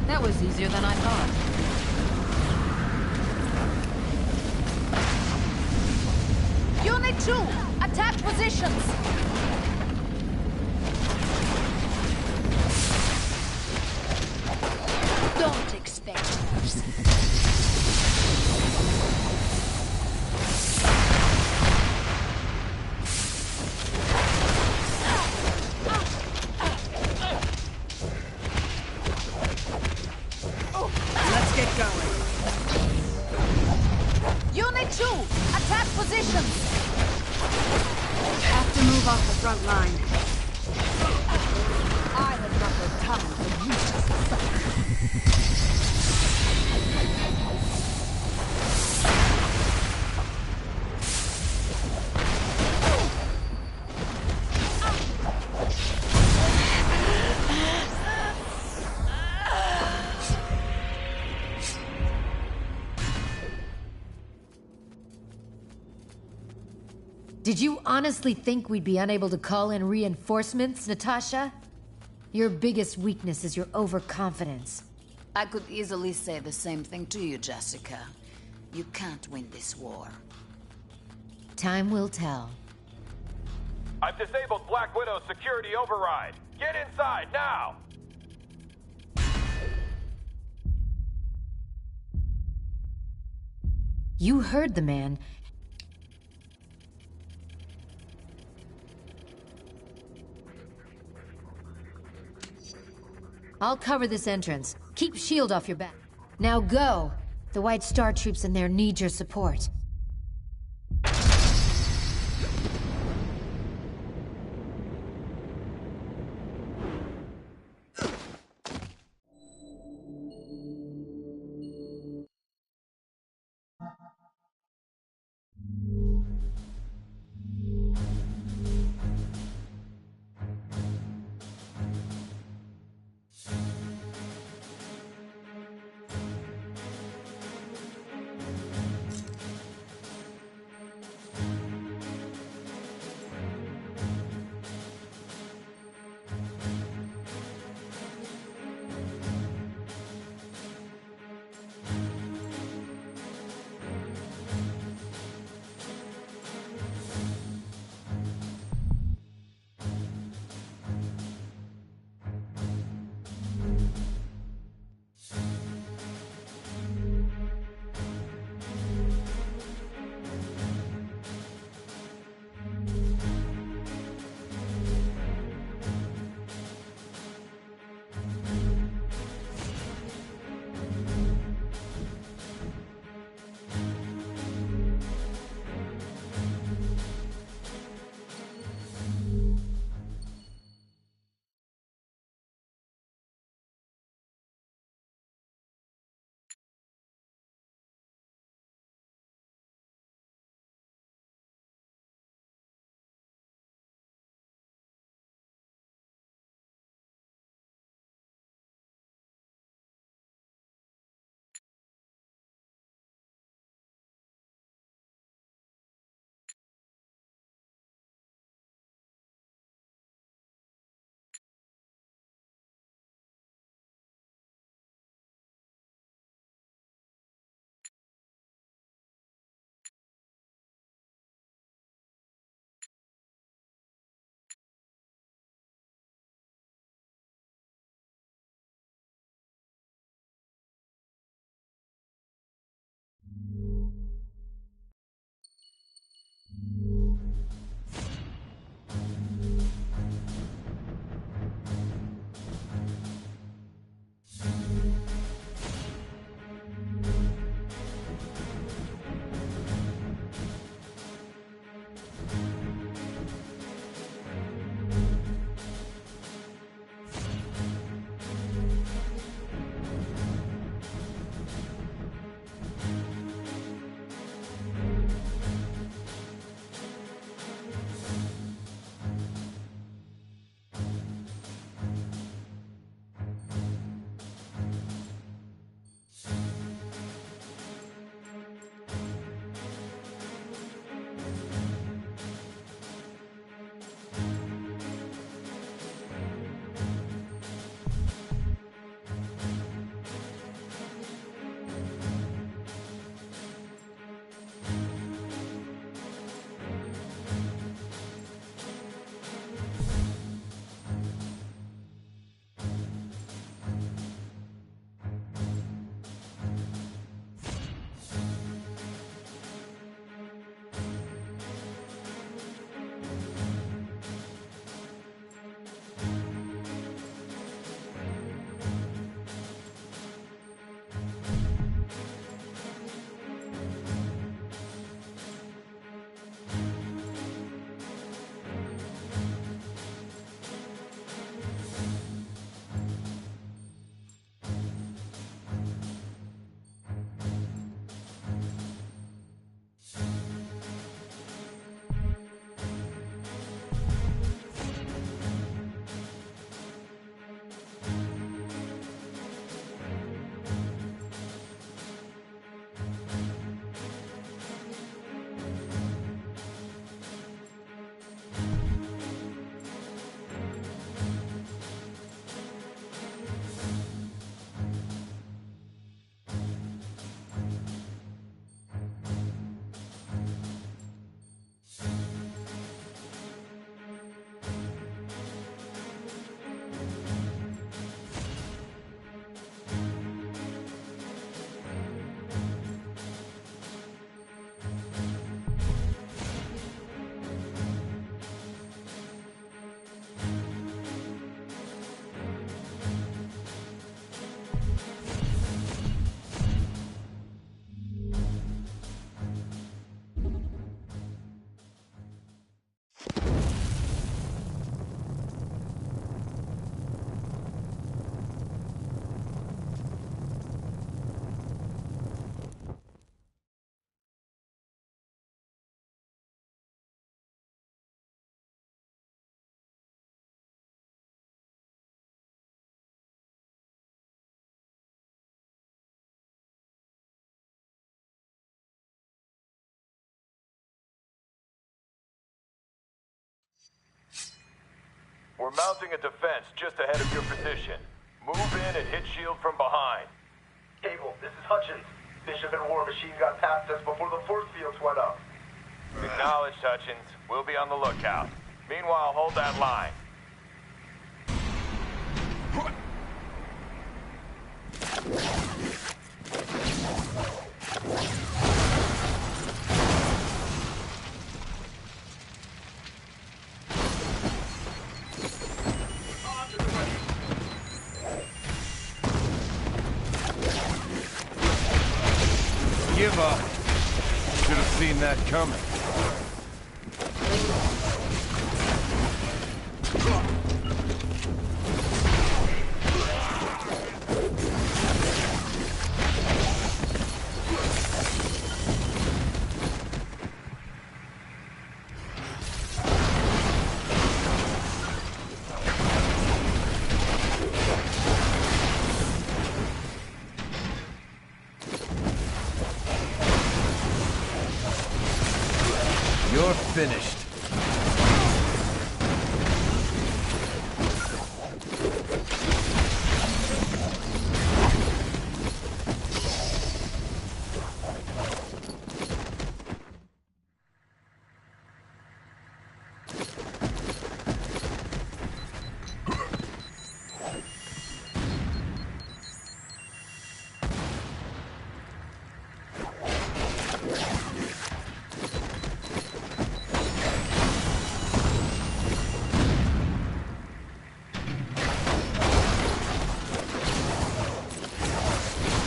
That was easier than I thought. Unit 2, attack positions! Don't expect mercy. Let's get going. Unit 2, attack positions! Have to move off the front line. I have not the time for you to suffer. Did you honestly think we'd be unable to call in reinforcements, Natasha? Your biggest weakness is your overconfidence. I could easily say the same thing to you, Jessica. You can't win this war. Time will tell. I've disabled Black Widow's security override. Get inside, now! You heard the man. I'll cover this entrance. Keep S.H.I.E.L.D. off your back. Now go! The White Star troops in there need your support. We're mounting a defense just ahead of your position. Move in and hit S.H.I.E.L.D. from behind. Able, this is Hutchins. Bishop and War Machine got past us before the force fields went up. Acknowledged, Hutchins. We'll be on the lookout. Meanwhile, hold that line. Give up. Should have seen that coming. You're finished.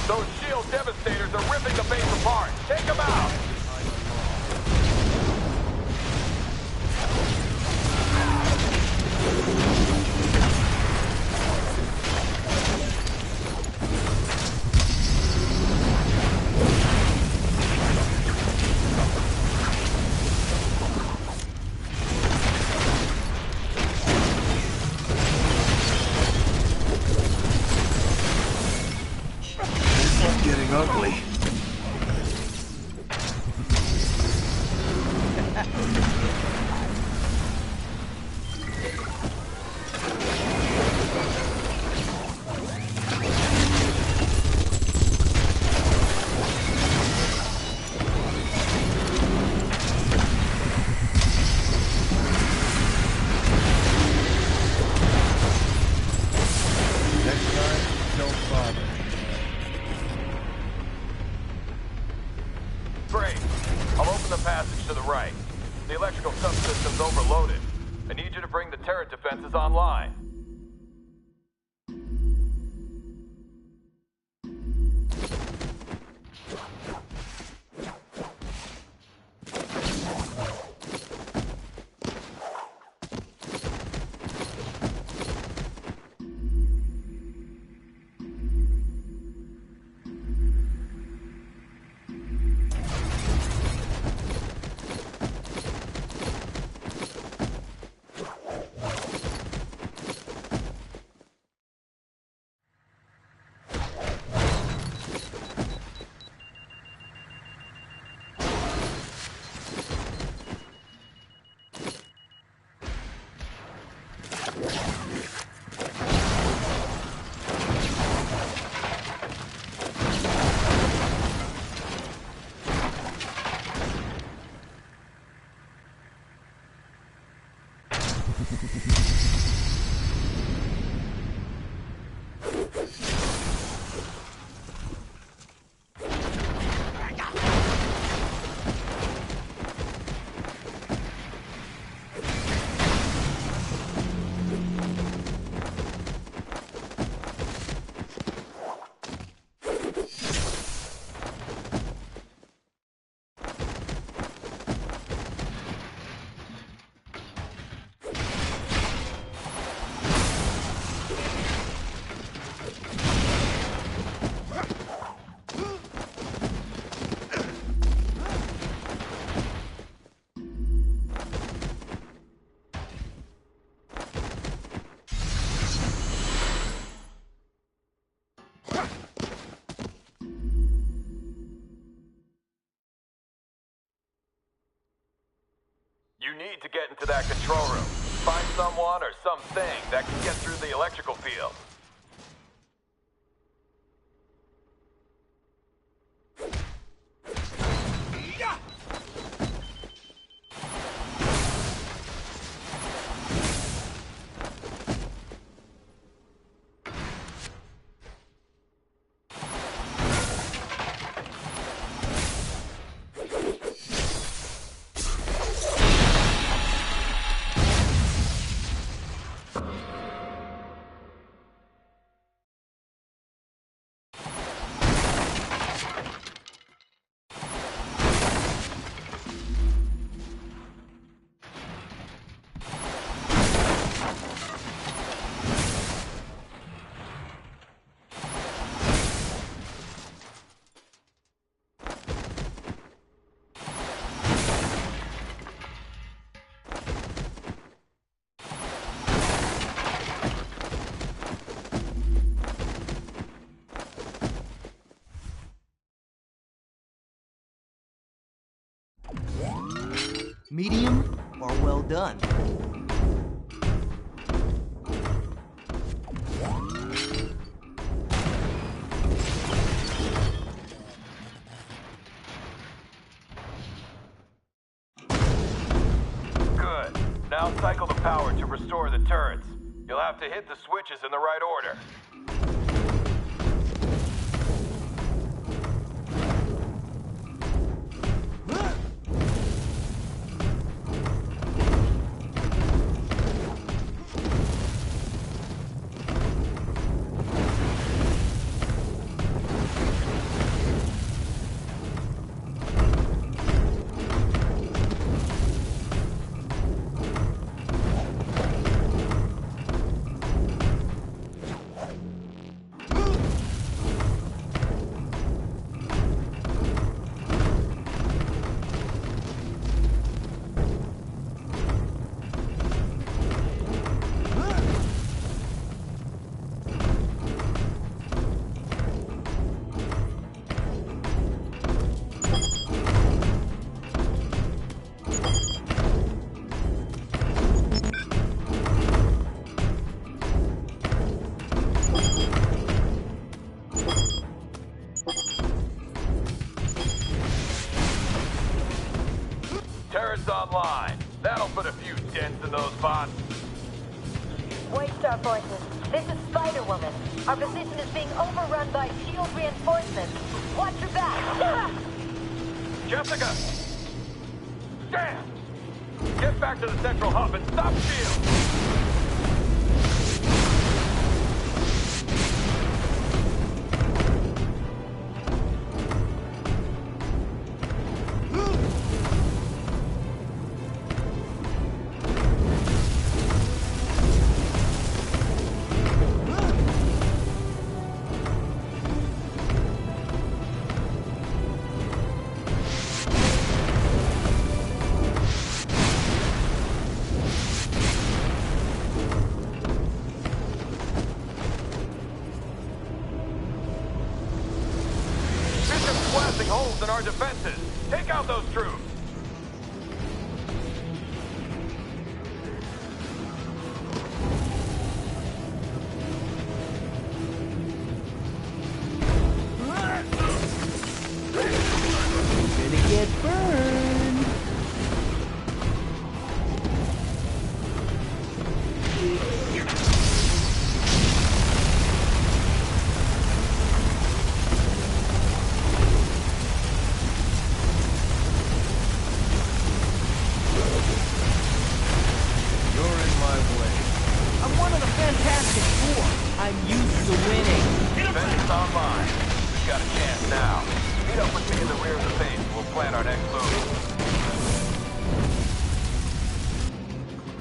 Those S.H.I.E.L.D. Devastators are ripping the base apart. Take them out! Getting ugly. Next time, don't bother. Great. I'll open the passage to the right. The electrical subsystem's overloaded. I need you to bring the turret defenses online. You need to get into that control room. Find someone or something that can get through the electrical field. Medium or well done? Good. Now cycle the power to restore the turrets. You'll have to hit the switches in the right order. Online. That'll put a few dents in those bots. Waystar Forces, this is Spider-Woman. Our position is being overrun by SHIELD reinforcements. Watch your back. Jessica! Damn! Get back to the central hub and stop SHIELD! Holes in our defenses. Take out those troops. Gonna get burned. Fantastic Four. I'm used to winning. Defense online. We've got a chance now. Meet up with me in the rear of the base. We'll plan our next move.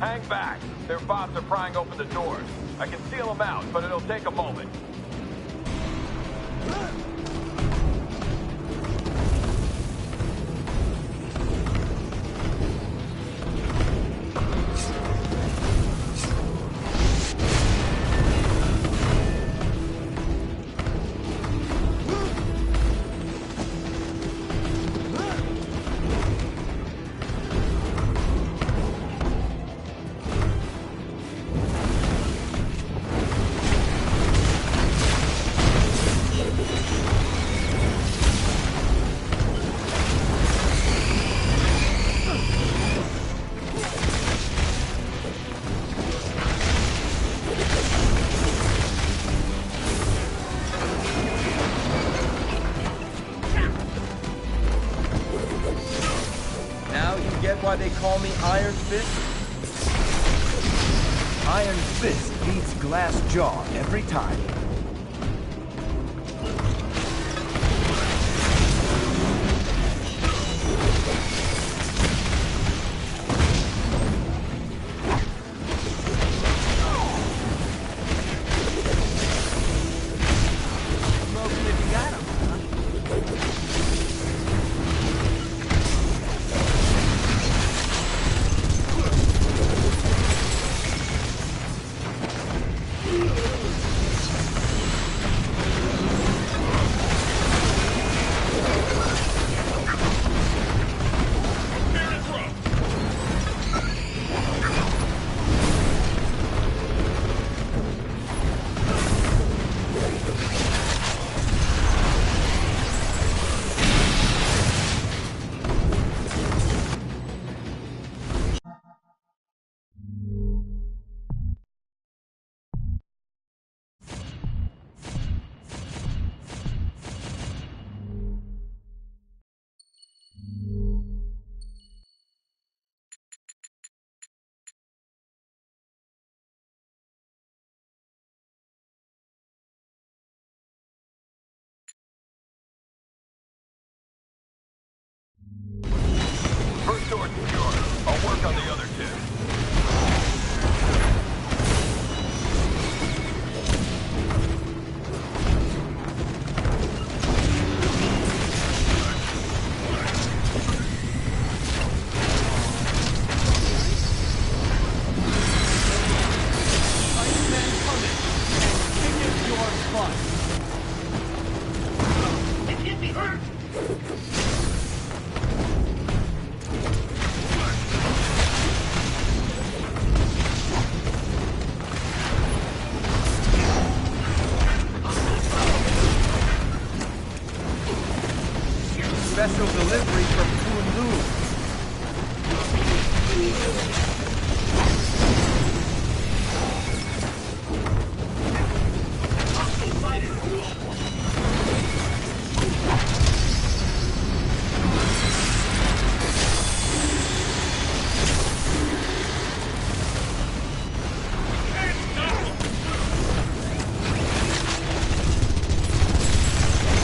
Hang back. Their bots are prying open the doors. I can seal them out, but it'll take a moment. why they call me Iron Fist? Iron Fist beats Glass Jaw every time. First door's secure. I'll work on the other two. Iceman coming and kicking your butt. It hit me hurt! Special delivery from Kunlun.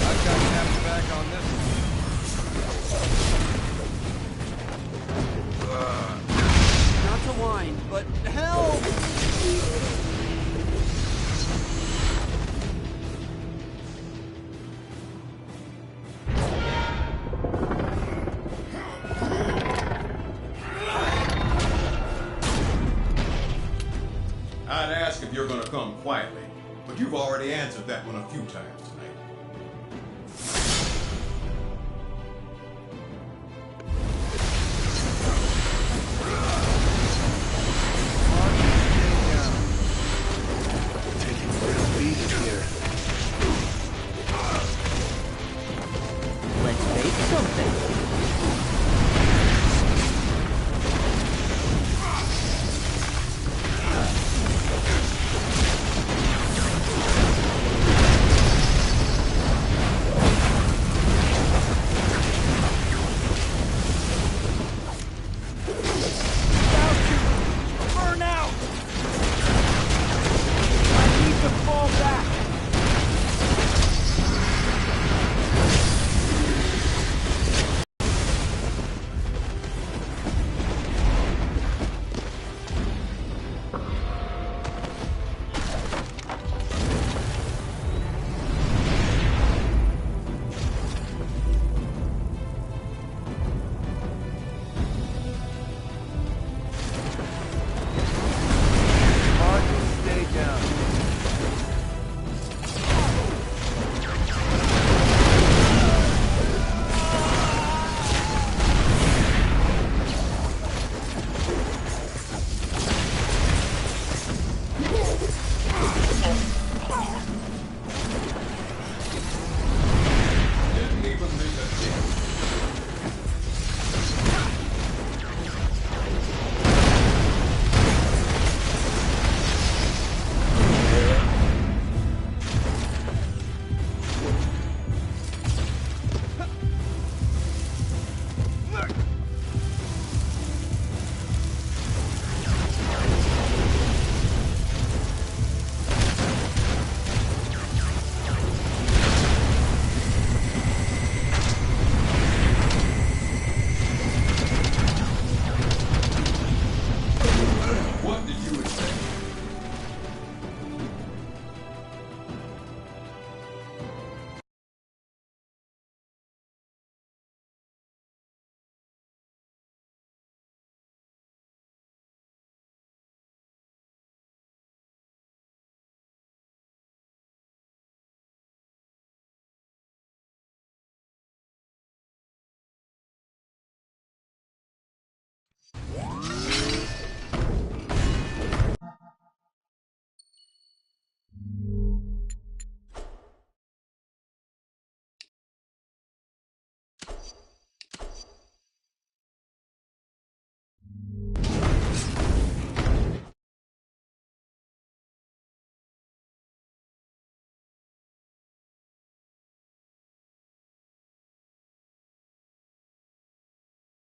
I've got Cap's back on this one. Not to whine, but help! I'd ask if you're gonna come quietly, but you've already answered that one a few times tonight.